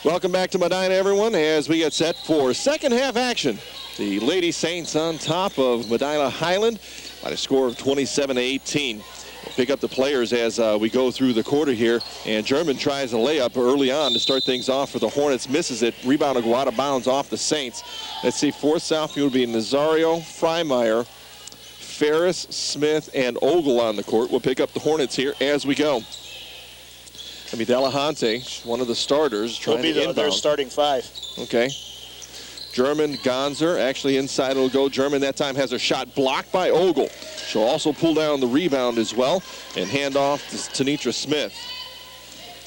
Welcome back to Medina, everyone, as we get set for second half action. The Lady Saints on top of Medina Highland by a score of 27-18. We'll pick up the players as we go through the quarter here. And German tries a layup early on to start things off for the Hornets. Misses it. Rebound will go out of bounds off the Saints. Let's see, for Southview will be Nazario, Freimeyer, Ferris, Smith, and Ogle on the court. We'll pick up the Hornets here as we go. I mean, Delahante, one of the starters, trying to inbound. Their starting five. Okay. German, Gonzer, actually inside it'll go. German that time has a shot blocked by Ogle. She'll also pull down the rebound as well and hand off to Tanitra Smith.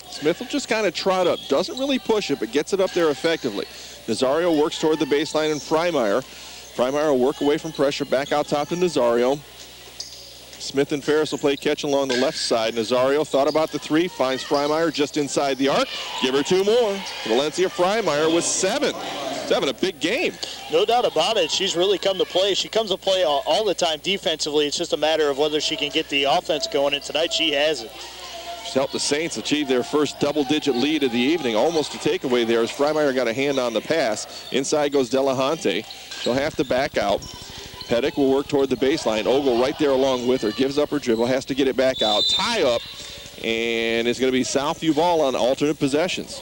Smith will just kind of trot up. Doesn't really push it, but gets it up there effectively. Nazario works toward the baseline and Freimeyer. Freimeyer will work away from pressure, back out top to Nazario. Smith and Ferris will play catch along the left side. Nazario thought about the three, finds Freimeyer just inside the arc. Give her two more. Valencia Freimeyer with 7. She's having a big game. No doubt about it. She's really come to play. She comes to play all the time defensively. It's just a matter of whether she can get the offense going, and tonight she has it. She's helped the Saints achieve their first double-digit lead of the evening. Almost a takeaway there as Freimeyer got a hand on the pass. Inside goes Delahante. She'll have to back out. Pettick will work toward the baseline. Ogle right there along with her. Gives up her dribble. Has to get it back out. Tie up. And it's going to be Southview ball on alternate possessions.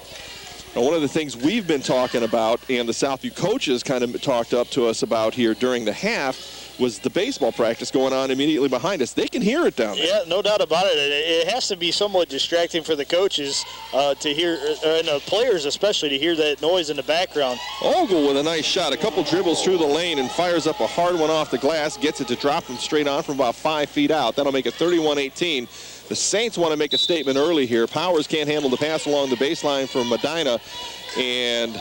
Now, one of the things we've been talking about, and the Southview coaches kind of talked up to us about here during the half, was the baseball practice going on immediately behind us. They can hear it down there. Yeah, no doubt about it. It has to be somewhat distracting for the coaches to hear, and the players especially, to hear that noise in the background. Ogle with a nice shot. A couple dribbles through the lane and fires up a hard one off the glass. Gets it to drop from straight on from about 5 feet out. That'll make it 31-18. The Saints want to make a statement early here. Powers can't handle the pass along the baseline from Medina, and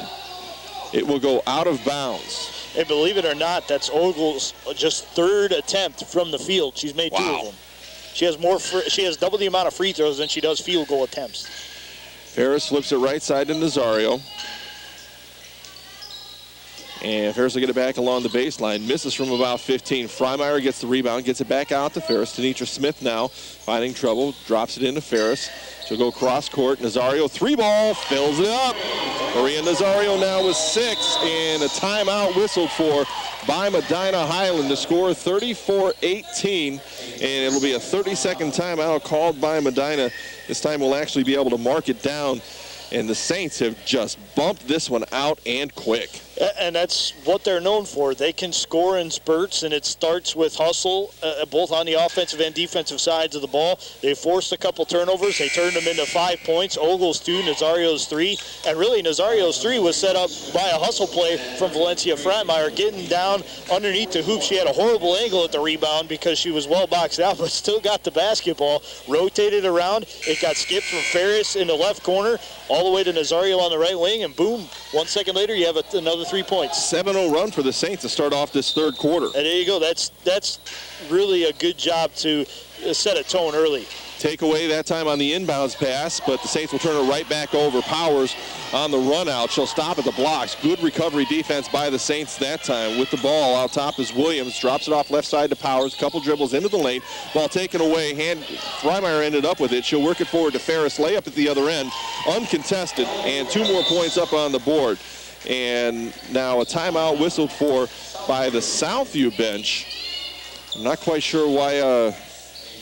it will go out of bounds. And believe it or not, that's Ogle's just third attempt from the field. She's made 2 of them. She has double the amount of free throws than she does field goal attempts. Ferris flips it right side to Nazario. And Ferris will get it back along the baseline. Misses from about 15. Freimeyer gets the rebound, gets it back out to Ferris. Tanitra Smith now finding trouble, drops it into Ferris. She'll go cross court. Nazario, 3-ball, fills it up. Maria Nazario now with 6, and a timeout whistled for by Medina Highland to score 34-18. And it'll be a 30-second timeout called by Medina. This time we'll actually be able to mark it down. And the Saints have just bumped this one out and quick. And that's what they're known for. They can score in spurts, and it starts with hustle, both on the offensive and defensive sides of the ball. They forced a couple turnovers. They turned them into 5 points. Ogle's 2, Nazario's 3. And really, Nazario's 3 was set up by a hustle play from Valencia Freimeyer, getting down underneath the hoop. She had a horrible angle at the rebound because she was well boxed out, but still got the basketball, rotated around. It got skipped from Ferris in the left corner, all the way to Nazario on the right wing, and boom, 1 second later, you have another 3 points. 7-0 run for the Saints to start off this third quarter. And there you go. That's really a good job to set a tone early. Takeaway that time on the inbounds pass, but the Saints will turn it right back over. Powers on the run out. She'll stop at the blocks. Good recovery defense by the Saints that time. With the ball out top is Williams. Drops it off left side to Powers. Couple dribbles into the lane. Ball taken away. Freimeyer ended up with it. She'll work it forward to Ferris. Layup at the other end. Uncontested. And 2 more points up on the board. And now a timeout whistled for by the Southview bench. I'm not quite sure why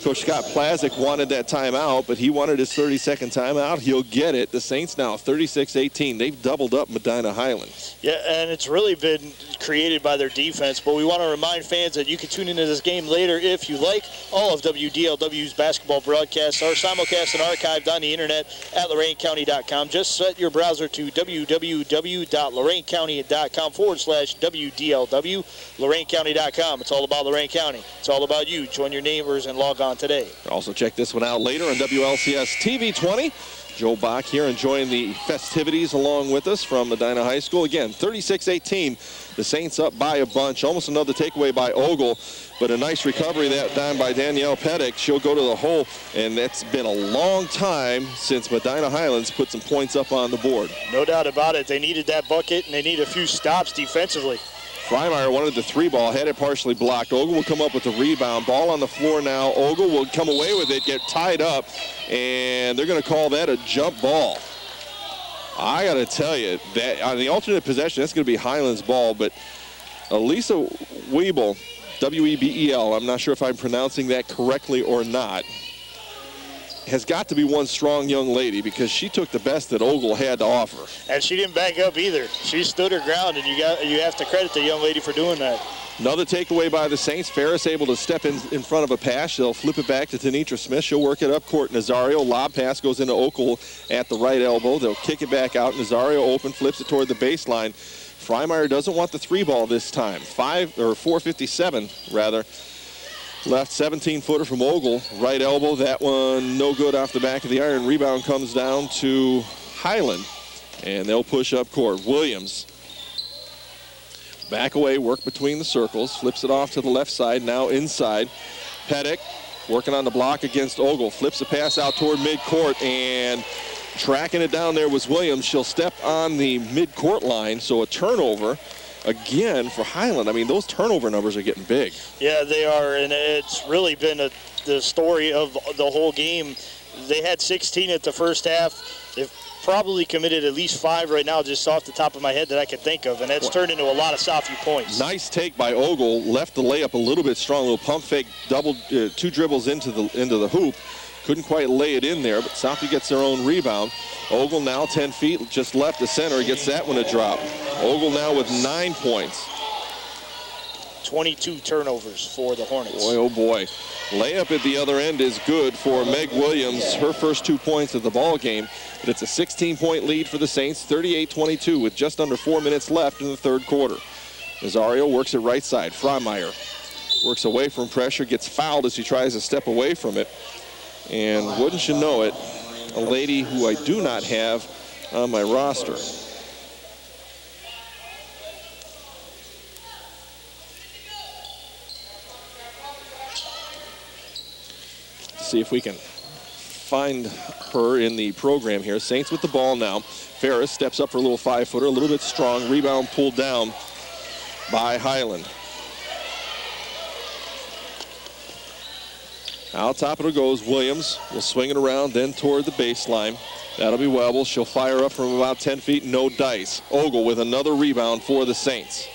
Coach Scott Plazik wanted that timeout, but he wanted his 30-second timeout. He'll get it. The Saints now 36-18. They've doubled up Medina Highland. Yeah, and it's really been created by their defense, but we want to remind fans that you can tune into this game later if you like. All of WDLW's basketball broadcasts are simulcast and archived on the internet at LorainCounty.com. Just set your browser to www.loraincounty.com/WDLW, LorainCounty.com. It's all about Lorain County. It's all about you. Join your neighbors and log on today. Also check this one out later on WLCS TV 20. Joe Bach here enjoying the festivities along with us from Medina High School. Again, 36-18. The Saints up by a bunch. Almost another takeaway by Ogle, but a nice recovery that time by Danielle Pettick. She'll go to the hole, and it's been a long time since Medina Highlands put some points up on the board. No doubt about it. They needed that bucket, and they need a few stops defensively. Freimeyer wanted the 3-ball, had it partially blocked. Ogle will come up with the rebound. Ball on the floor now. Ogle will come away with it, get tied up, and they're going to call that a jump ball. I got to tell you, that on the alternate possession, that's going to be Highlands' ball, but Elisa Wiebel, W-E-B-E-L, I'm not sure if I'm pronouncing that correctly or not, has got to be one strong young lady because she took the best that Ogle had to offer. And she didn't back up either. She stood her ground, and you have to credit the young lady for doing that. Another takeaway by the Saints. Ferris able to step in front of a pass. They'll flip it back to Tanitra Smith. She'll work it up court. Nazario, lob pass goes into Ogle at the right elbow. They'll kick it back out. Nazario open, flips it toward the baseline. Freimeyer doesn't want the 3-ball this time. 4:57 rather. Left 17-footer from Ogle, right elbow. That one no good off the back of the iron. Rebound comes down to Highland, and they'll push up court. Williams, back away, work between the circles, flips it off to the left side, now inside. Pettick working on the block against Ogle, flips the pass out toward midcourt, and tracking it down there was Williams. She'll step on the midcourt line, so a turnover. Again, for Highland, I mean, those turnover numbers are getting big. Yeah, they are, and it's really been the story of the whole game. They had 16 at the first half. They've probably committed at least 5 right now, just off the top of my head that I can think of, and that's turned into a lot of Southview points. Nice take by Ogle. Left the layup a little bit strong. Little pump fake, 2 dribbles into the hoop. Couldn't quite lay it in there, but Southview gets their own rebound. Ogle now 10 feet, just left the center, gets that one to drop. Ogle now with 9 points. 22 turnovers for the Hornets. Boy, oh boy. Layup at the other end is good for Meg Williams, her first 2 points of the ball game. But it's a 16-point lead for the Saints, 38-22, with just under 4 minutes left in the third quarter. Nazario works it right side. Freimeyer works away from pressure, gets fouled as he tries to step away from it. And wouldn't you know it, a lady who I do not have on my roster. See if we can find her in the program here. Saints with the ball now. Ferris steps up for a little 5-footer, a little bit strong. Rebound pulled down by Highland. Out top it goes. Williams will swing it around, then toward the baseline. That'll be Webble. She'll fire up from about 10 feet, no dice. Ogle with another rebound for the Saints.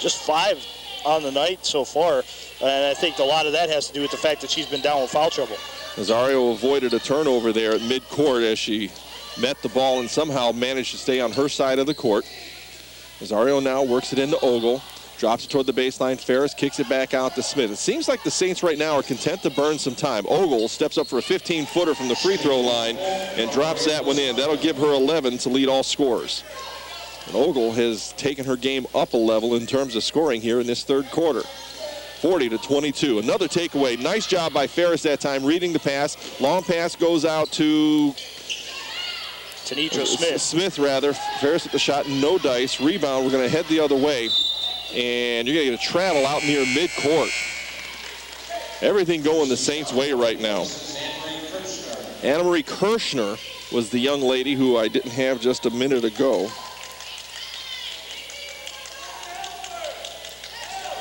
Just 5 on the night so far, and I think a lot of that has to do with the fact that she's been down with foul trouble. Nazario avoided a turnover there at midcourt as she met the ball and somehow managed to stay on her side of the court. Nazario now works it into Ogle. Drops it toward the baseline. Ferris kicks it back out to Smith. It seems like the Saints right now are content to burn some time. Ogle steps up for a 15-footer from the free throw line and drops that one in. That'll give her 11 to lead all scorers. And Ogle has taken her game up a level in terms of scoring here in this third quarter. 40-22. Another takeaway. Nice job by Ferris that time, reading the pass. Long pass goes out to Tanitra Smith. Smith, rather. Ferris at the shot, no dice. Rebound, we're going to head the other way. And you're going to get a travel out near midcourt. Everything going the Saints' way right now. Anna Marie Kirshner was the young lady who I didn't have just a minute ago.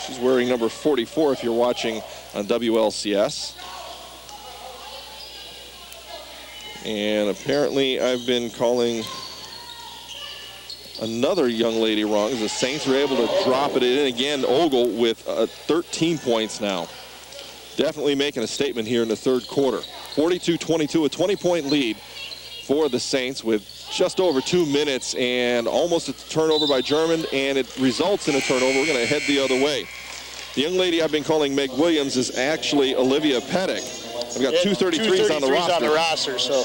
She's wearing number 44 if you're watching on WLCS. And apparently I've been calling another young lady wrong. The Saints were able to drop it in again. Ogle with 13 points now. Definitely making a statement here in the third quarter. 42-22, a 20-point lead for the Saints with just over 2 minutes and almost a turnover by German, and it results in a turnover. We're going to head the other way. The young lady I've been calling Meg Williams is actually Olivia Pettick. I've got 233s on the roster. So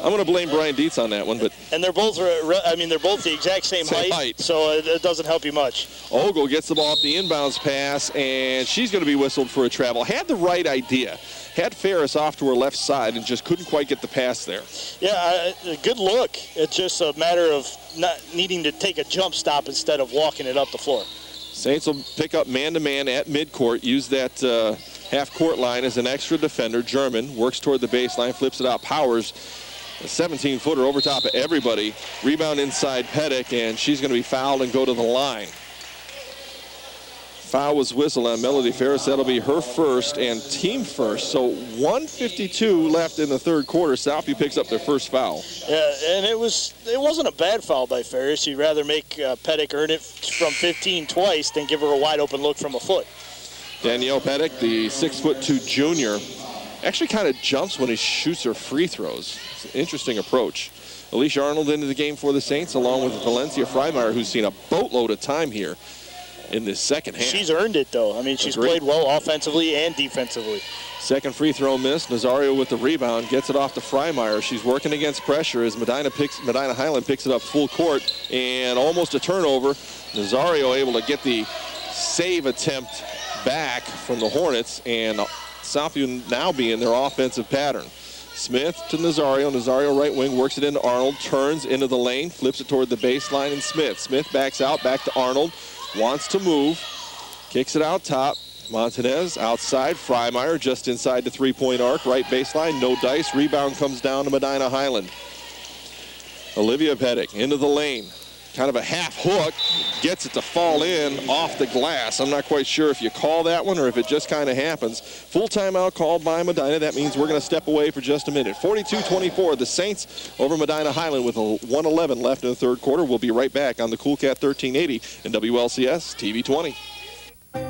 I'm going to blame Brian Dietz on that one, but and they're both the exact same height, so it doesn't help you much. Ogle gets the ball off the inbounds pass, and she's going to be whistled for a travel. Had the right idea. Had Ferris off to her left side and just couldn't quite get the pass there. Yeah, good look. It's just a matter of not needing to take a jump stop instead of walking it up the floor. Saints will pick up man-to-man at midcourt, use that half-court line as an extra defender. German works toward the baseline, flips it out, powers. A 17-footer over top of everybody. Rebound inside Pettick, and she's going to be fouled and go to the line. Foul was whistled on Melody Ferris. That'll be her first and team first. So 1:52 left in the third quarter. Southview picks up their first foul. Yeah, and it wasn't a bad foul by Ferris. You'd rather make Pettick earn it from 15 twice than give her a wide open look from a foot. Danielle Pettick, the 6'2" junior, actually kind of jumps when he shoots her free throws. It's an interesting approach. Alicia Arnold into the game for the Saints, along with Valencia Freimeyer, who's seen a boatload of time here in this second half. She's earned it, though. I mean, she's played well offensively and defensively. Second free throw missed. Nazario with the rebound, gets it off to Freimeyer. She's working against pressure as Medina Highland picks it up full court, and almost a turnover. Nazario able to get the save attempt back from the Hornets, and Southview now being their offensive pattern. Smith to Nazario. Nazario right wing, works it into Arnold, turns into the lane, flips it toward the baseline, and Smith backs out, back to Arnold. Wants to move, kicks it out top. Montanez outside, Freimeyer just inside the three-point arc, right baseline, no dice. Rebound comes down to Medina Highland. Olivia Pettick into the lane. Kind of a half hook, gets it to fall in off the glass. I'm not quite sure if you call that one or if it just kind of happens. Full timeout called by Medina. That means we're going to step away for just a minute. 42-24, the Saints over Medina Highland with a 1:11 left in the third quarter. We'll be right back on the Cool Cat 1380 and WLCS TV 20.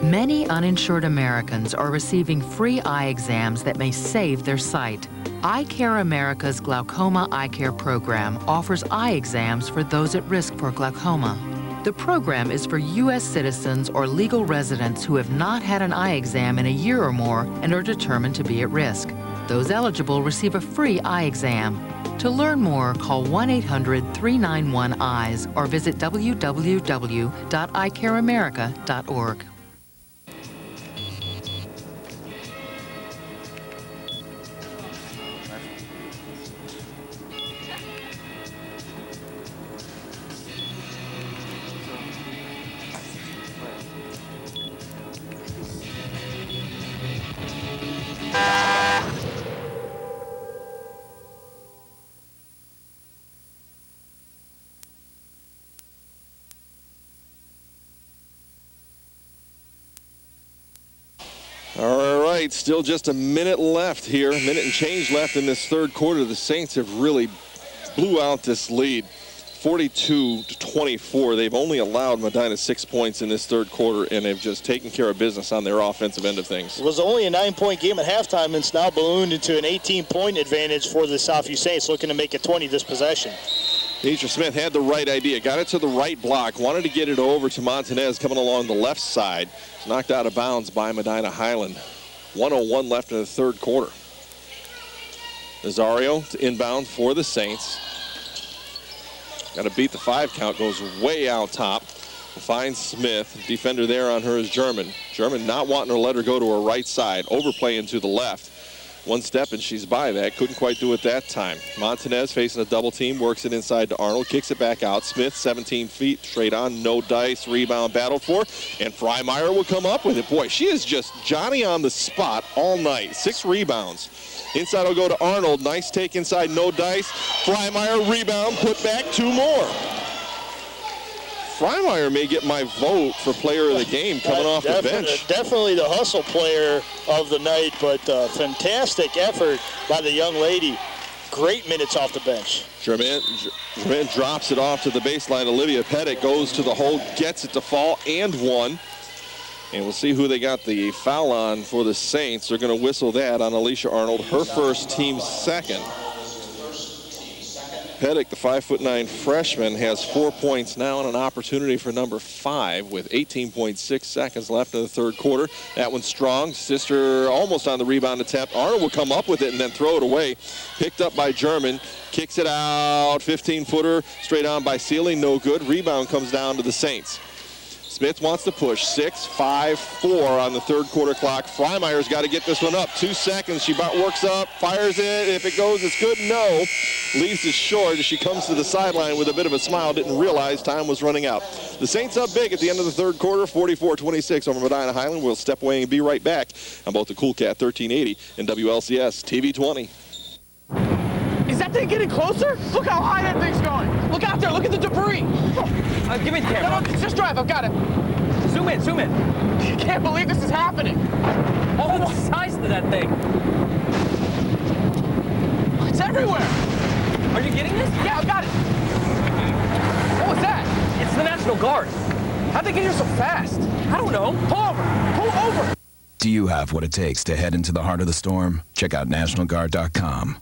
Many uninsured Americans are receiving free eye exams that may save their sight. Eye Care America's Glaucoma Eye Care program offers eye exams for those at risk for glaucoma. The program is for U.S. citizens or legal residents who have not had an eye exam in a year or more and are determined to be at risk. Those eligible receive a free eye exam. To learn more, call 1-800-391-EYES or visit www.eyecareamerica.org. All right, still just a minute left here, a minute and change left in this third quarter. The Saints have really blew out this lead, 42-24. They've only allowed Medina 6 points in this third quarter, and they've just taken care of business on their offensive end of things. It was only a 9-point game at halftime, and it's now ballooned into an 18-point advantage for the Southview Saints, looking to make it 20 this possession. Deidre Smith had the right idea, got it to the right block, wanted to get it over to Montanez coming along the left side. Knocked out of bounds by Medina Highland. 1:01 left in the third quarter. Nazario to inbound for the Saints. Got to beat the 5 count, goes way out top. Finds Smith, defender there on her is German. German not wanting to let her go to her right side, overplaying to the left. One step and she's by that. Couldn't quite do it that time. Montanez facing a double team, works it inside to Arnold, kicks it back out. Smith 17 feet, straight on, no dice, rebound battled for, and Freimeyer will come up with it. Boy, she is just Johnny on the spot all night. 6 rebounds. Inside will go to Arnold. Nice take inside, no dice. Freimeyer rebound, put back 2 more. Freimeyer may get my vote for player of the game coming off the bench. Definitely the hustle player of the night, but fantastic effort by the young lady. Great minutes off the bench. Germain drops it off to the baseline. Olivia Pettick goes to the hole, gets it to fall, and 1. And we'll see who they got the foul on for the Saints. They're going to whistle that on Alicia Arnold, her first, team second. Pettick, the 5'9" freshman, has 4 points now and an opportunity for number 5 with 18.6 seconds left in the third quarter. That one's strong. Sister almost on the rebound attempt. Arnold will come up with it and then throw it away. Picked up by German. Kicks it out. 15-footer straight on by Sealing. No good. Rebound comes down to the Saints. Smith wants to push. 6-5-4 on the third quarter clock. Freimeyer's got to get this one up. 2 seconds. She works up, fires it. If it goes, it's good. No. Leaves it short as she comes to the sideline with a bit of a smile. Didn't realize time was running out. The Saints up big at the end of the third quarter. 44-26 over Medina Highland. We'll step away and be right back on both the Cool Cat 1380 and WLCS TV 20. Is that thing getting closer? Look how high that thing's going. Look out there. Look at the debris. Give me the camera. No, just drive. I've got it. Zoom in, zoom in. I can't believe this is happening. Oh, the size of that thing. It's everywhere. Are you getting this? Yeah, I've got it. What was that? It's the National Guard. How'd they get here so fast? I don't know. Pull over. Pull over. Do you have what it takes to head into the heart of the storm? Check out NationalGuard.com.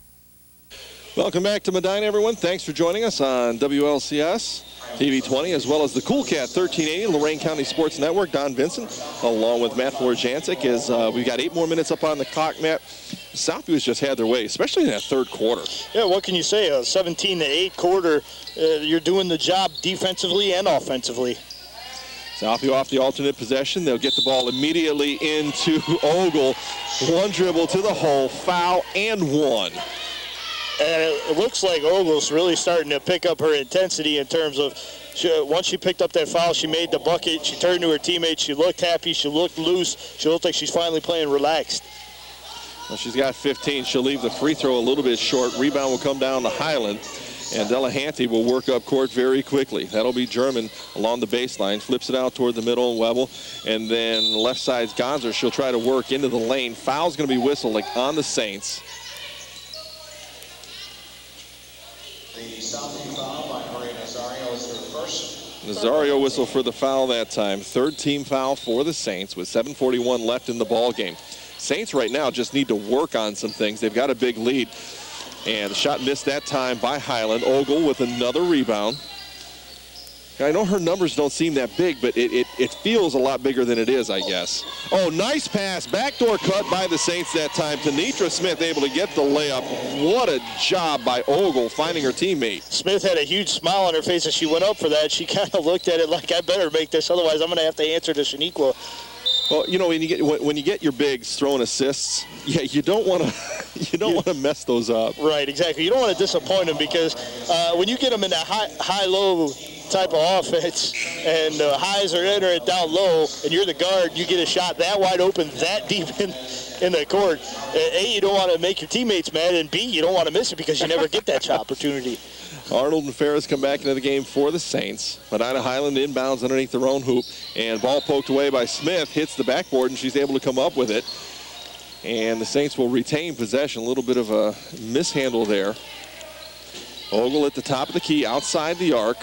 Welcome back to Medina, everyone. Thanks for joining us on WLCS TV 20, as well as the Cool Cat 1380, Lorain County Sports Network. Don Vincent, along with Matt Florjancic, as we've got 8 more minutes up on the clock, Matt. Southview has just had their way, especially in that third quarter. Yeah, what can you say? A 17-8 quarter, you're doing the job defensively and offensively. Southview off the alternate possession. They'll get the ball immediately into Ogle. One dribble to the hole, foul, and one. And it looks like Ogle's really starting to pick up her intensity in terms of once she picked up that foul, she made the bucket, she turned to her teammates, she looked happy, she looked loose, she looked like she's finally playing relaxed. Well, she's got 15. She'll leave the free throw a little bit short. Rebound will come down to Highland, and Delahanty will work up court very quickly. That'll be German along the baseline, flips it out toward the middle and Webble, and then left side's Gonzer. She'll try to work into the lane. Foul's going to be whistled on the Saints. The Southview foul by Maria Nazario is her first. Nazario whistle for the foul that time. Third team foul for the Saints with 7:41 left in the ball game. Saints right now just need to work on some things. They've got a big lead. And the shot missed that time by Highland. Ogle with another rebound. I know her numbers don't seem that big, but it feels a lot bigger than it is, I guess. Oh, nice pass. Backdoor cut by the Saints that time. Tanitra Smith able to get the layup. What a job by Ogle finding her teammate. Smith had a huge smile on her face as she went up for that. She kind of looked at it like, I better make this, otherwise I'm going to have to answer to Shaniqua. Well, you know, when you get your bigs throwing assists, yeah, you don't want to mess those up. Right, exactly. You don't want to disappoint them because when you get them in that high-low type of offense and highs are in or down low, and you're the guard, you get a shot that wide open, that deep in the court. A, you don't want to make your teammates mad, and B, you don't want to miss it because you never get that shot opportunity. Arnold and Ferris come back into the game for the Saints. Medina Highland inbounds underneath their own hoop, and ball poked away by Smith, hits the backboard, and she's able to come up with it. And the Saints will retain possession. A little bit of a mishandle there. Ogle at the top of the key, outside the arc.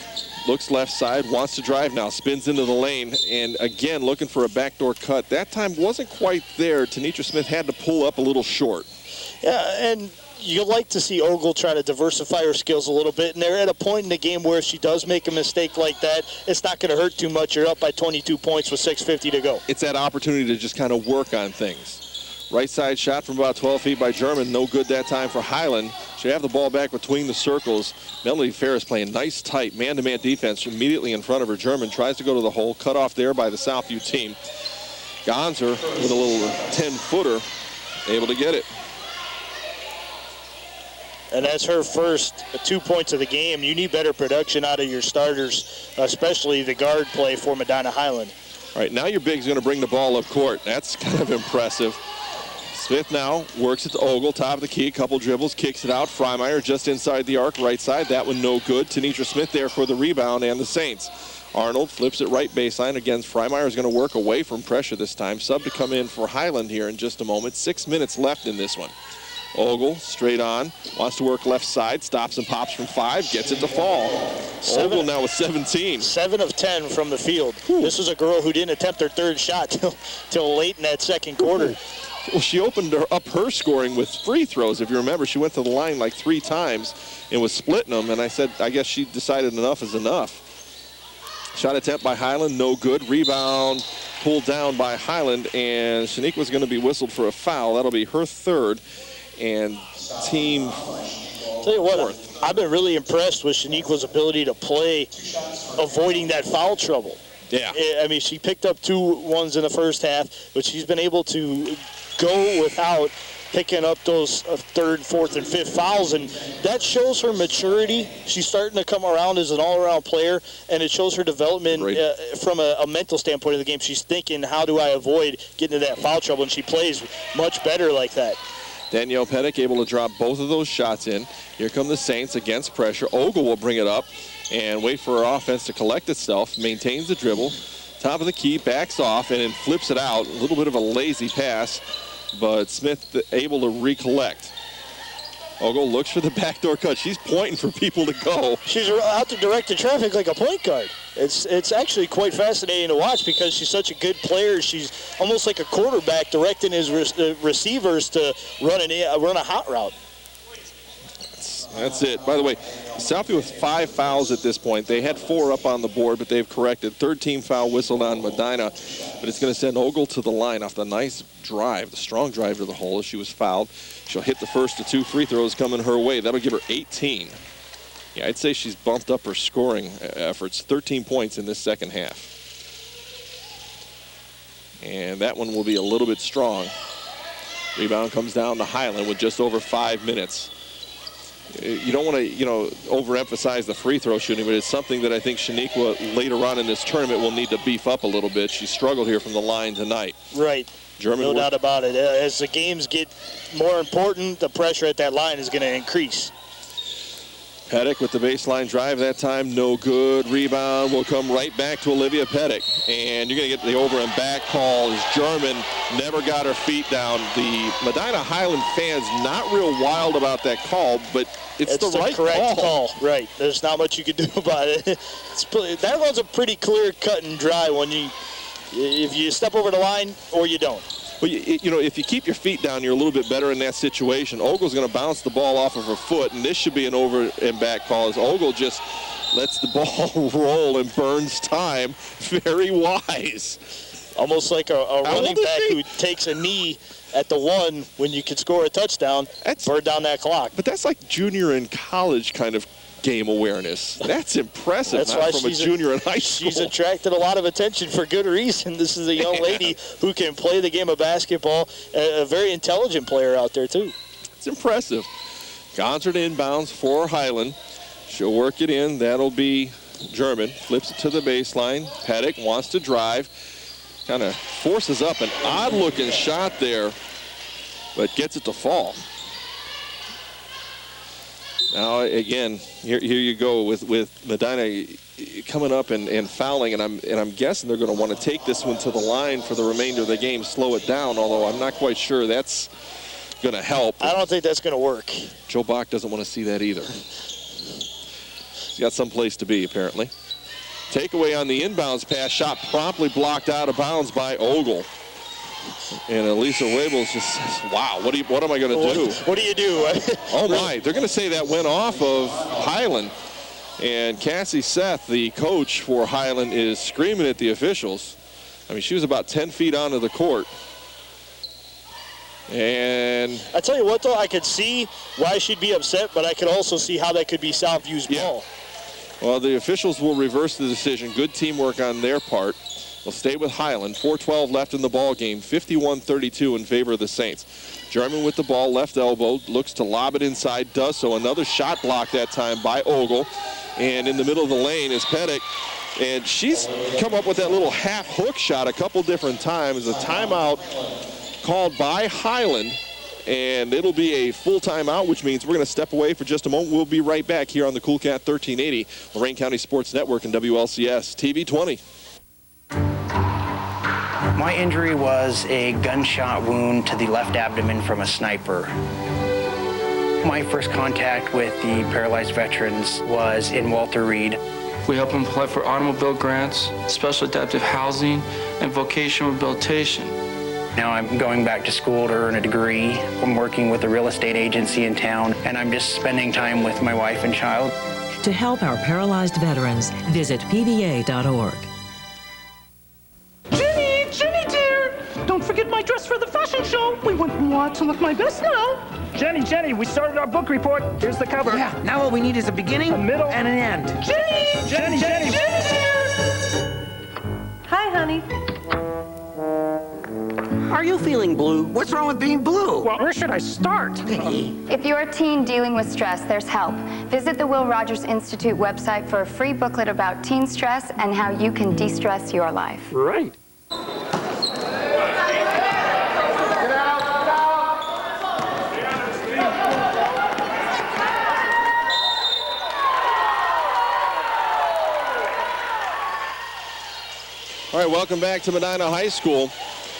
Looks left side, wants to drive now, spins into the lane, and again looking for a backdoor cut. That time wasn't quite there. Tanitra Smith had to pull up a little short. Yeah, and you like to see Ogle try to diversify her skills a little bit, and they're at a point in the game where if she does make a mistake like that, it's not going to hurt too much. You're up by 22 points with 6:50 to go. It's that opportunity to just kind of work on things. Right side shot from about 12 feet by German. No good that time for Highland. Should have the ball back between the circles. Melody Ferris playing nice, tight, man-to-man defense immediately in front of her. German tries to go to the hole. Cut off there by the Southview team. Gonzer with a little 10-footer. Able to get it. And that's her first 2 points of the game. You need better production out of your starters, especially the guard play for Medina Highland. All right, now your big's going to bring the ball up court. That's kind of impressive. Smith now works it to Ogle, top of the key, couple dribbles, kicks it out. Freimeyer just inside the arc, right side. That one no good. Tanitra Smith there for the rebound and the Saints. Arnold flips it right baseline. Again, Freimeyer is going to work away from pressure this time. Sub to come in for Highland here in just a moment. 6 minutes left in this one. Ogle straight on, wants to work left side, stops and pops from 5, gets it to fall. Ogle now with 17. 7 of 10 from the field. This is a girl who didn't attempt her third shot till late in that second quarter. Well, she opened up her scoring with free throws. If you remember, she went to the line like 3 times and was splitting them. And I said, I guess she decided enough is enough. Shot attempt by Highland, no good. Rebound pulled down by Highland, and Shanique was going to be whistled for a foul. That'll be her third, and team Tell you what, fourth. I've been really impressed with Shaniqua's ability to play, avoiding that foul trouble. Yeah. I mean, she picked up 2 ones in the first half, but she's been able to go without picking up those 3rd, 4th, and 5th fouls, and that shows her maturity. She's starting to come around as an all-around player, and it shows her development from a mental standpoint of the game. She's thinking, how do I avoid getting into that foul trouble, and she plays much better like that. Danielle Pettick able to drop both of those shots in. Here come the Saints against pressure. Ogle will bring it up and wait for her offense to collect itself, maintains the dribble, top of the key, backs off, and then flips it out. A little bit of a lazy pass, but Smith able to recollect. Ogle looks for the backdoor cut. She's pointing for people to go. She's out to direct the traffic like a point guard. It's actually quite fascinating to watch because she's such a good player. She's almost like a quarterback directing his receivers to run a hot route. That's it. By the way, Southview with 5 fouls at this point. They had 4 up on the board, but they've corrected. 3rd team foul whistled on Medina, but it's going to send Ogle to the line off the nice drive, the strong drive to the hole as she was fouled. She'll hit the first of 2 free throws coming her way. That'll give her 18. Yeah, I'd say she's bumped up her scoring efforts. 13 points in this second half. And that one will be a little bit strong. Rebound comes down to Highland with just over 5 minutes. You don't want to, overemphasize the free throw shooting, but it's something that I think Shaniqua later on in this tournament will need to beef up a little bit. She struggled here from the line tonight. Right. No doubt about it. As the games get more important, the pressure at that line is going to increase. Pettick with the baseline drive that time, no good. Rebound will come right back to Olivia Pettick. And you're going to get the over and back call as German never got her feet down. The Medina Highland fans not real wild about that call, but it's the right correct call. Right. There's not much you can do about it. That one's a pretty clear cut and dry when if you step over the line or you don't. Well, if you keep your feet down, you're a little bit better in that situation. Ogle's going to bounce the ball off of her foot, and this should be an over and back call as Ogle just lets the ball roll and burns time. Very wise. Almost like a running back who takes a knee at the 1 when you could score a touchdown, burn down that clock. But that's like junior in college kind of game awareness. That's impressive. That's why from a junior in high school. She's attracted a lot of attention for good reason. This is a young lady who can play the game of basketball, a very intelligent player out there too. It's impressive. Gonzard inbounds for Highland. She'll work it in. That'll be German. Flips it to the baseline. Pettick wants to drive. Kind of forces up an odd-looking shot there, but gets it to fall. Now, again, here you go with Medina coming up and fouling, and I'm guessing they're going to want to take this one to the line for the remainder of the game, slow it down, although I'm not quite sure that's going to help. I don't think that's going to work. Joe Bach doesn't want to see that either. He's got some place to be, apparently. Takeaway on the inbounds pass, shot promptly blocked out of bounds by Ogle. And Alicia Arnold just says, wow, what am I going to do? What do you do? Oh, my. They're going to say that went off of Highland. And Cassie Seth, the coach for Highland, is screaming at the officials. I mean, she was about 10 feet onto the court. And I tell you what, though, I could see why she'd be upset, but I could also see how that could be Southview's ball. Well, the officials will reverse the decision. Good teamwork on their part. We'll stay with Highland. 4:12 left in the ball game. 51-32 in favor of the Saints. German with the ball, left elbow, looks to lob it inside, does so. Another shot block that time by Ogle. And in the middle of the lane is Pettick. And she's come up with that little half hook shot a couple different times. A timeout called by Highland. And it'll be a full timeout, which means we're going to step away for just a moment. We'll be right back here on the Cool Cat 1380, Lorain County Sports Network and WLCS TV 20. My injury was a gunshot wound to the left abdomen from a sniper. My first contact with the paralyzed veterans was in Walter Reed. We help them apply for automobile grants, special adaptive housing, and vocational rehabilitation. Now I'm going back to school to earn a degree. I'm working with a real estate agency in town, and I'm just spending time with my wife and child. To help our paralyzed veterans, visit pva.org. Jenny dear, don't forget my dress for the fashion show. We want to look my best now. Jenny, we started our book report. Here's the cover. Yeah, now all we need is a beginning, a middle, and an end. Jenny dear. Hi, honey. Are you feeling blue? What's wrong with being blue? Well, where should I start? If you're a teen dealing with stress, there's help. Visit the Will Rogers Institute website for a free booklet about teen stress and how you can de-stress your life. Right. All right, welcome back to Medina High School.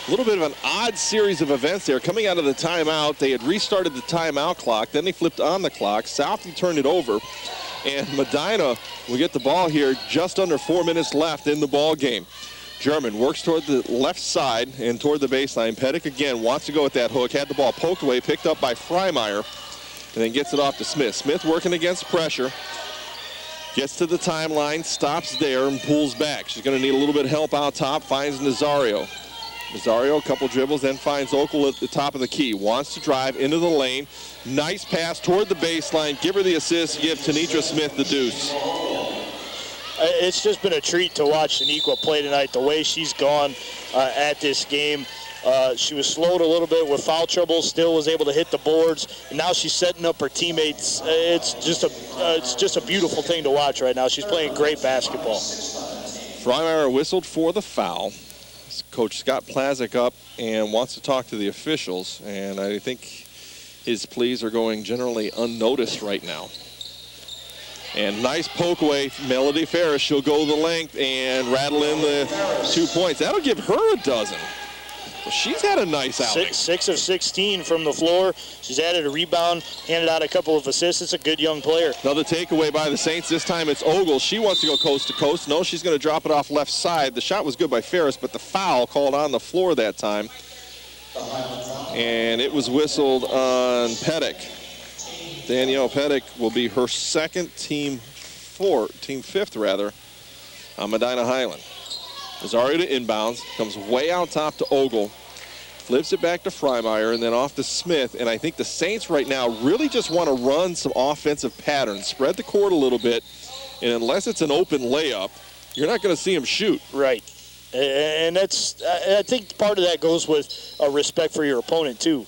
A little bit of an odd series of events there. Coming out of the timeout, they had restarted the timeout clock. Then they flipped on the clock. Southview turned it over. And Medina will get the ball here just under 4 minutes left in the ball game. German works toward the left side and toward the baseline. Pettick again wants to go with that hook. Had the ball poked away, picked up by Freimeyer, and then gets it off to Smith. Smith working against pressure. Gets to the timeline, stops there, and pulls back. She's going to need a little bit of help out top, finds Nazario. Nazario, a couple dribbles, then finds Okel at the top of the key. Wants to drive into the lane. Nice pass toward the baseline. Give her the assist. Give Tanitra Smith the deuce. It's just been a treat to watch Shaniqua play tonight. The way she's gone at this game. She was slowed a little bit with foul trouble, still was able to hit the boards, and now she's setting up her teammates. It's just a beautiful thing to watch right now. She's playing great basketball. Freimeyer whistled for the foul. Coach Scott Plazik up and wants to talk to the officials, and I think his pleas are going generally unnoticed right now. And nice poke away, Melody Ferris. She'll go the length and rattle in the 2 points. That'll give her a dozen. She's had a nice outing. 6 of 16 from the floor. She's added a rebound, handed out a couple of assists. It's a good young player. Another takeaway by the Saints. This time it's Ogle. She wants to go coast to coast. No, she's going to drop it off left side. The shot was good by Ferris, but the foul called on the floor that time. And it was whistled on Pettick. Danielle Pettick will be her second, team fifth rather, on Medina Highland. Nazario to inbounds, comes way out top to Ogle, flips it back to Freimeyer, and then off to Smith. And I think the Saints right now really just want to run some offensive patterns, spread the court a little bit, and unless it's an open layup, you're not going to see them shoot. Right. And that's, I think part of that goes with respect for your opponent, too.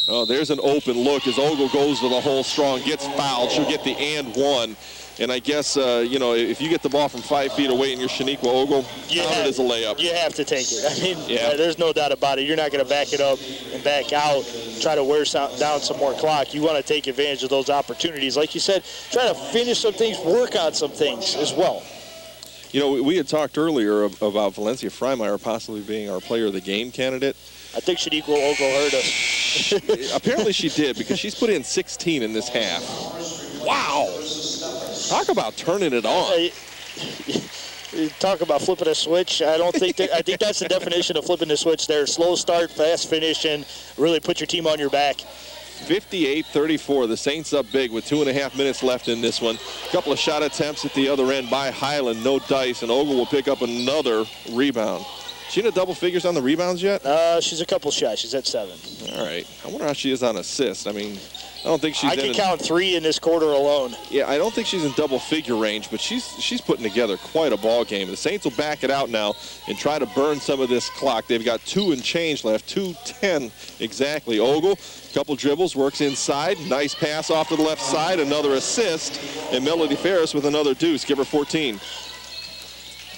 Oh, there's an open look as Ogle goes to the hole strong, gets fouled. She'll get the and one. And I guess, you know, if you get the ball from 5 feet away and you're Shaniqua Ogle, count it as a layup. You have to take it. I mean, there's no doubt about it. You're not going to back it up and back out, try to wear down some more clock. You want to take advantage of those opportunities. Like you said, try to finish some things, work on some things as well. You know, we had talked earlier about Valencia Freimeyer possibly being our player of the game candidate. I think Shaniqua Ogle heard us. Apparently she did, because she's put in 16 in this half. Wow. Talk about turning it on. Talk about flipping a switch. I think that's the definition of flipping the switch there. Slow start, fast finish, and really put your team on your back. 58-34. The Saints up big with 2.5 minutes left in this one. A couple of shot attempts at the other end by Highland. No dice, and Ogle will pick up another rebound. She in a double figures on the rebounds yet? She's a couple shots. She's at 7. All right. I wonder how she is on assists. I mean, I don't think she's I can count 3 in this quarter alone. Yeah, I don't think she's in double figure range, but she's putting together quite a ball game. The Saints will back it out now and try to burn some of this clock. They've got 2 and change left, 2:10 exactly. Ogle, couple dribbles, works inside. Nice pass off to the left side, another assist, and Melody Ferris with another deuce. Give her 14.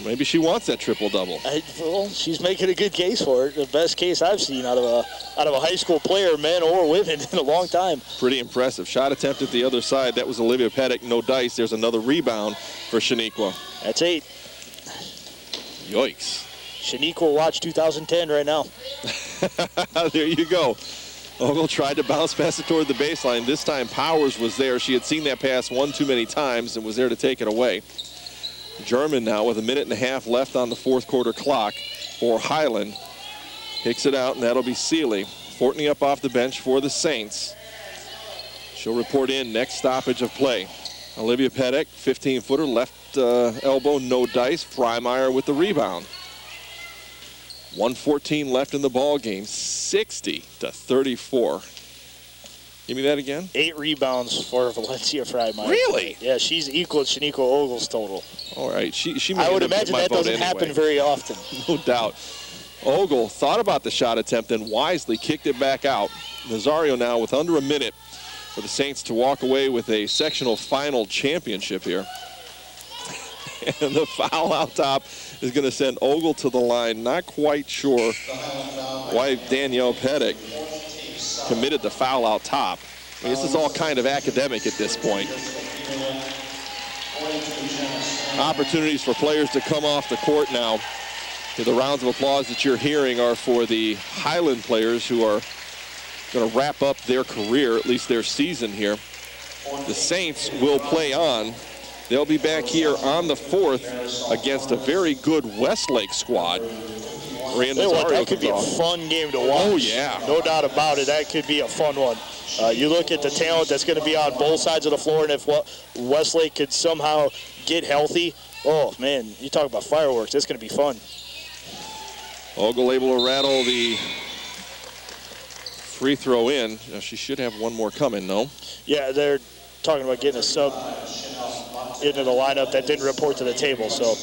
Maybe she wants that triple-double. Well, she's making a good case for it. The best case I've seen out of a high school player, men or women, in a long time. Pretty impressive. Shot attempt at the other side. That was Olivia Pettick. No dice. There's another rebound for Shaniqua. That's 8. Yikes. Shaniqua watch 2010 right now. There you go. Ogle tried to bounce pass it toward the baseline. This time Powers was there. She had seen that pass one too many times and was there to take it away. German now with 1.5 minutes left on the fourth quarter clock for Highland. Kicks it out, and that'll be Seeley. Fortney up off the bench for the Saints. She'll report in next stoppage of play. Olivia Pettit, 15-footer, left elbow, no dice. Freimeyer with the rebound. 1:14 left in the ball game, 60-34. Give me that again. 8 rebounds for Valencia Freimeyer. Really? Yeah, she's equal to Shaniqua Ogle's total. All right, she may I would end up imagine with my that vote doesn't anyway. happen very often. No doubt. Ogle thought about the shot attempt and wisely kicked it back out. Nazario now with under a minute for the Saints to walk away with a sectional final championship here. And the foul out top is going to send Ogle to the line. Not quite sure why Danielle Pettit committed the foul out top. I mean, this is all kind of academic at this point. Opportunities for players to come off the court now. The rounds of applause that you're hearing are for the Highland players who are going to wrap up their career, at least their season here. The Saints will play on. They'll be back here on the 4th against a very good Westlake squad. That could be a fun game to watch. Oh, yeah. No doubt about it. That could be a fun one. You look at the talent that's going to be on both sides of the floor, and if Westlake could somehow get healthy, oh, man, you talk about fireworks. That's going to be fun. Ogle able to rattle the free throw in. She should have one more coming, no? Yeah, they're talking about getting a sub into the lineup that didn't report to the table. So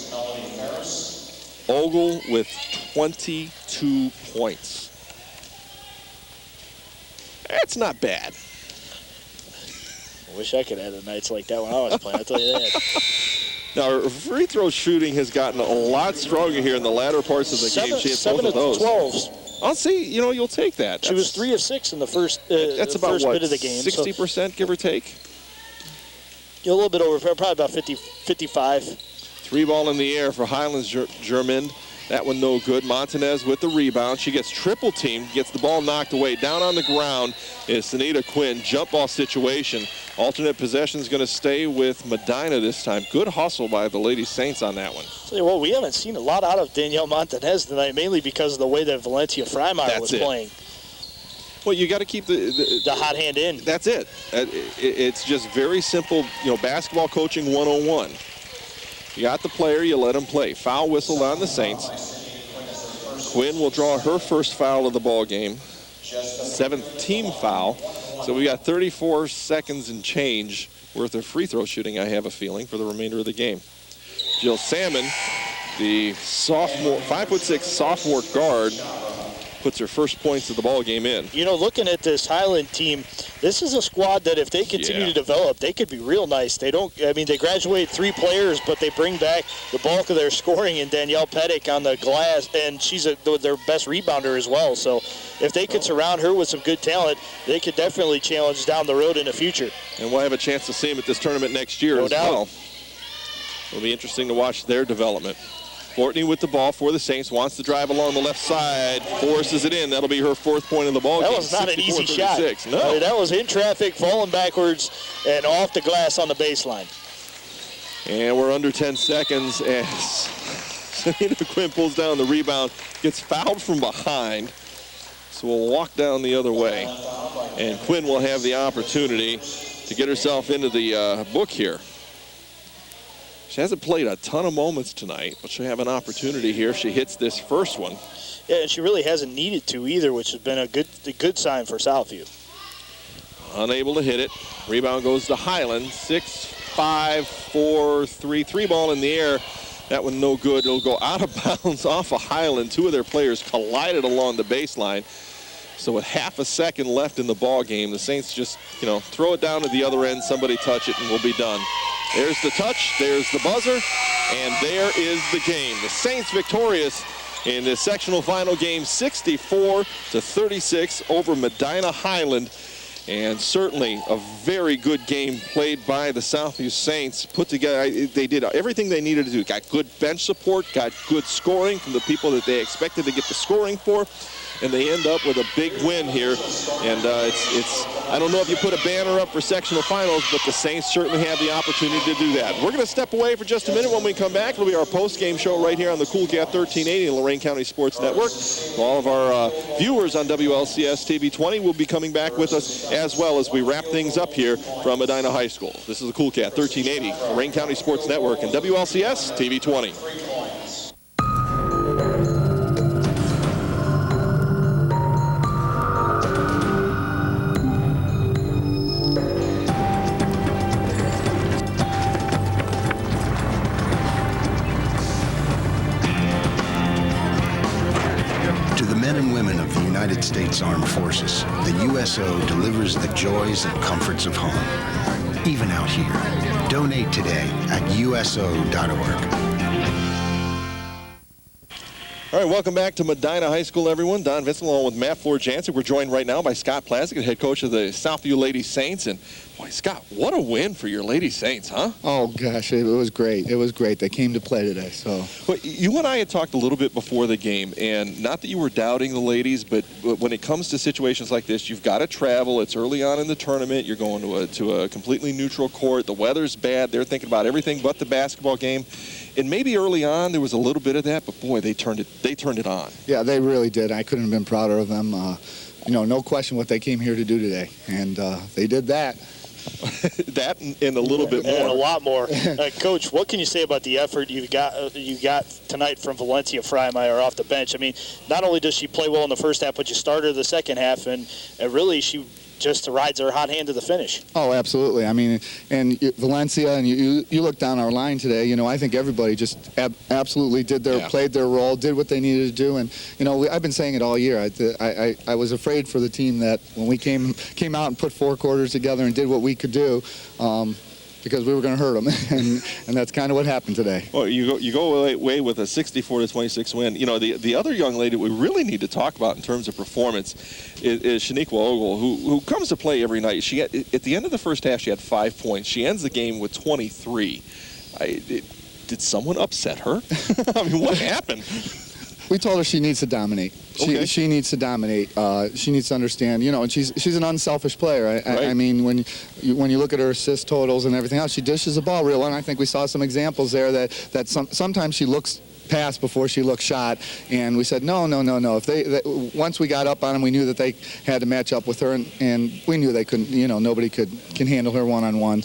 Ogle with 22 points. That's not bad. I wish I could have nights like that when I was playing, I'll tell you that. Now, her free throw shooting has gotten a lot stronger here in the latter parts of the game. She had both of those. 12. I'll see. You know, you'll take that. She was 3 of 6 in the first. That's about first what, bit of the game. 60%, give or take. A little bit over, probably about 55. 3 ball in the air for Highlands German. That one no good. Montanez with the rebound. She gets triple teamed, gets the ball knocked away. Down on the ground is Sunita Quinn. Jump ball situation. Alternate possession is going to stay with Medina this time. Good hustle by the Lady Saints on that one. Well, we haven't seen a lot out of Danielle Montanez tonight, mainly because of the way that Valencia Freimeyer was playing. Well, you got to keep the hot hand in. That's it. It's just very simple, basketball coaching 101. You got the player, you let him play. Foul whistled on the Saints. Quinn will draw her first foul of the ball game. 7th team foul. So we got 34 seconds and change worth of free throw shooting, I have a feeling, for the remainder of the game. Jill Salmon, the sophomore, 5'6" sophomore guard, puts her first points of the ball game in. Looking at this Highland team, this is a squad that if they continue to develop, they could be real nice. They graduate 3 players, but they bring back the bulk of their scoring in Danielle Pettit on the glass, and she's their best rebounder as well. So if they could surround her with some good talent, they could definitely challenge down the road in the future. And we'll have a chance to see them at this tournament next year as well. It'll be interesting to watch their development. Fortney with the ball for the Saints, wants to drive along the left side, forces it in. That'll be her 4th point of the ball game. That was not an easy shot. No. That was in traffic, falling backwards, and off the glass on the baseline. And we're under 10 seconds as Sunita Quinn pulls down the rebound, gets fouled from behind. So we'll walk down the other way. And Quinn will have the opportunity to get herself into the book here. She hasn't played a ton of moments tonight, but she'll have an opportunity here if she hits this first one. Yeah, and she really hasn't needed to either, which has been a good sign for Southview. Unable to hit it. Rebound goes to Highland. 6-5, 4-3. 3 ball in the air. That one no good. It'll go out of bounds off of Highland. 2 of their players collided along the baseline. So with half a second left in the ball game, the Saints just, throw it down to the other end, somebody touch it, and we'll be done. There's the touch, there's the buzzer, and there is the game. The Saints victorious in the sectional final game, 64-36 over Medina Highland. And certainly a very good game played by the Southview Saints. Put together, they did everything they needed to do. Got good bench support, got good scoring from the people that they expected to get the scoring for. and they end up with a big win here. And it's I don't know if you put a banner up for sectional finals, but the Saints certainly have the opportunity to do that. We're going to step away for just a minute. When we come back, it'll be our post-game show right here on the Cool Cat 1380 Lorain County Sports Network. All of our viewers on WLCS TV 20 will be coming back with us as well as we wrap things up here from Medina High School. This is the Cool Cat 1380 Lorain County Sports Network and WLCS TV 20. United States Armed Forces, the USO delivers the joys and comforts of home, even out here. Donate today at USO.org. All right, welcome back to Medina High School, everyone. Don Vincent along with Matt Floor-Jansen. We're joined right now by Scott Plazik, head coach of the Southview Lady Saints. And, boy, Scott, what a win for your Lady Saints, huh? Oh, gosh, it was great. It was great. They came to play today, so. Well, you and I had talked a little bit before the game, and not that you were doubting the ladies, but when it comes to situations like this, you've got to travel. It's early on in the tournament. You're going to a completely neutral court. The weather's bad. They're thinking about everything but the basketball game. And maybe early on there was a little bit of that, but boy, they turned it on. Yeah, they really did. I couldn't have been prouder of them. You know, no question what they came here to do today, and they did that. That and a little bit more. And a lot more. Coach, what can you say about the effort you got tonight from Valencia Freymeier off the bench? I mean, not only does she play well in the first half, but you started her the second half, and really she just rides her hot hand to the finish. Oh, absolutely. I mean, and Valencia, and you look down our line today, you know, I think everybody just absolutely played their role, did what they needed to do. And, you know, I've been saying it all year. I was afraid for the team that when we came out and put four quarters together and did what we could do, because we were going to hurt them, and that's kind of what happened today. Well, you go away with a 64-26 win. You know, the other young lady we really need to talk about in terms of performance is Shaniqua Ogle, who comes to play every night. At the end of the first half, she had 5 points. She ends the game with 23. Did someone upset her? I mean, what happened? We told her she needs to dominate. She needs to dominate. She needs to understand, you know, and she's an unselfish player. I mean, when you look at her assist totals and everything else, she dishes the ball real well. And I think we saw some examples there that sometimes she looks past before she looks shot, and we said no. If once we got up on them, we knew that they had to match up with her, and we knew they couldn't. You know, nobody can handle her one-on-one.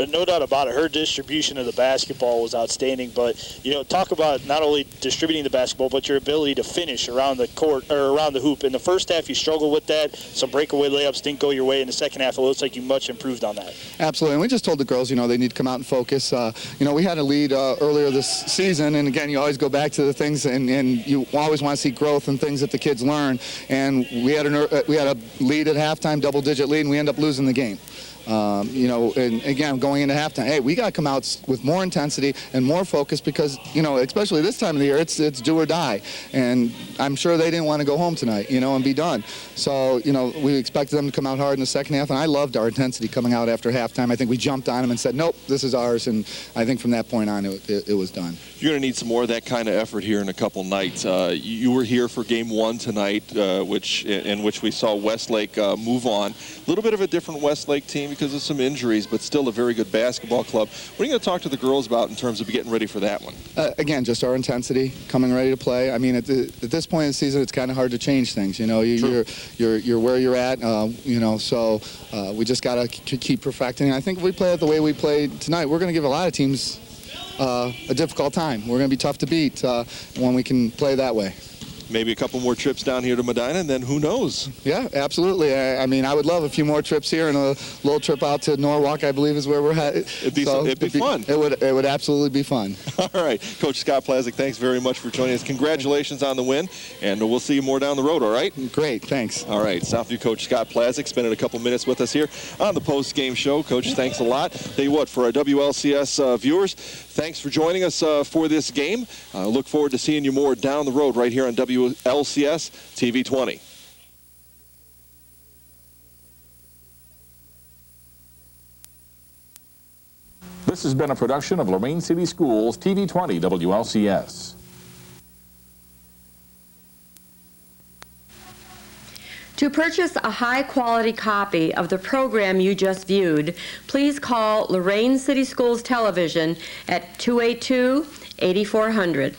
No doubt about it. Her distribution of the basketball was outstanding. But, you know, talk about not only distributing the basketball, but your ability to finish around the court or around the hoop. In the first half, you struggled with that. Some breakaway layups didn't go your way. In the second half, it looks like you much improved on that. Absolutely. And we just told the girls, you know, they need to come out and focus. You know, we had a lead earlier this season. And, again, you always go back to the things, and you always want to see growth and things that the kids learn. And we had a lead at halftime, double-digit lead, and we end up losing the game. You know, and again, going into halftime, hey, we got to come out with more intensity and more focus because, you know, especially this time of the year, it's do or die. And I'm sure they didn't want to go home tonight, you know, and be done. So, you know, we expected them to come out hard in the second half, and I loved our intensity coming out after halftime. I think we jumped on them and said, nope, this is ours. And I think from that point on, it was done. You're going to need some more of that kind of effort here in a couple nights. You were here for game one tonight, in which we saw Westlake move on. A little bit of a different Westlake team because of some injuries, but still a very good basketball club. What are you going to talk to the girls about in terms of getting ready for that one? Again, just our intensity, coming ready to play. I mean, at this point in the season, it's kind of hard to change things. You know, you're where you're at. You know, so we just got to keep perfecting. I think if we play it the way we played tonight, we're going to give a lot of teams a difficult time. We're going to be tough to beat when we can play that way. Maybe a couple more trips down here to Medina, and then who knows? Yeah, absolutely. I mean, I would love a few more trips here and a little trip out to Norwalk, I believe, is where we're headed. It'd be fun. It would absolutely be fun. All right. Coach Scott Plazik, thanks very much for joining us. Congratulations on the win, and we'll see you more down the road, all right? Great, thanks. All right. Southview coach Scott Plazik spending a couple minutes with us here on the post-game show. Coach, thanks a lot. Tell you what, for our WLCS viewers, thanks for joining us for this game. Look forward to seeing you more down the road right here on WLCS TV 20. This has been a production of Lorain City Schools TV 20 WLCS. To purchase a high-quality copy of the program you just viewed, please call Lorain City Schools Television at 282-8400.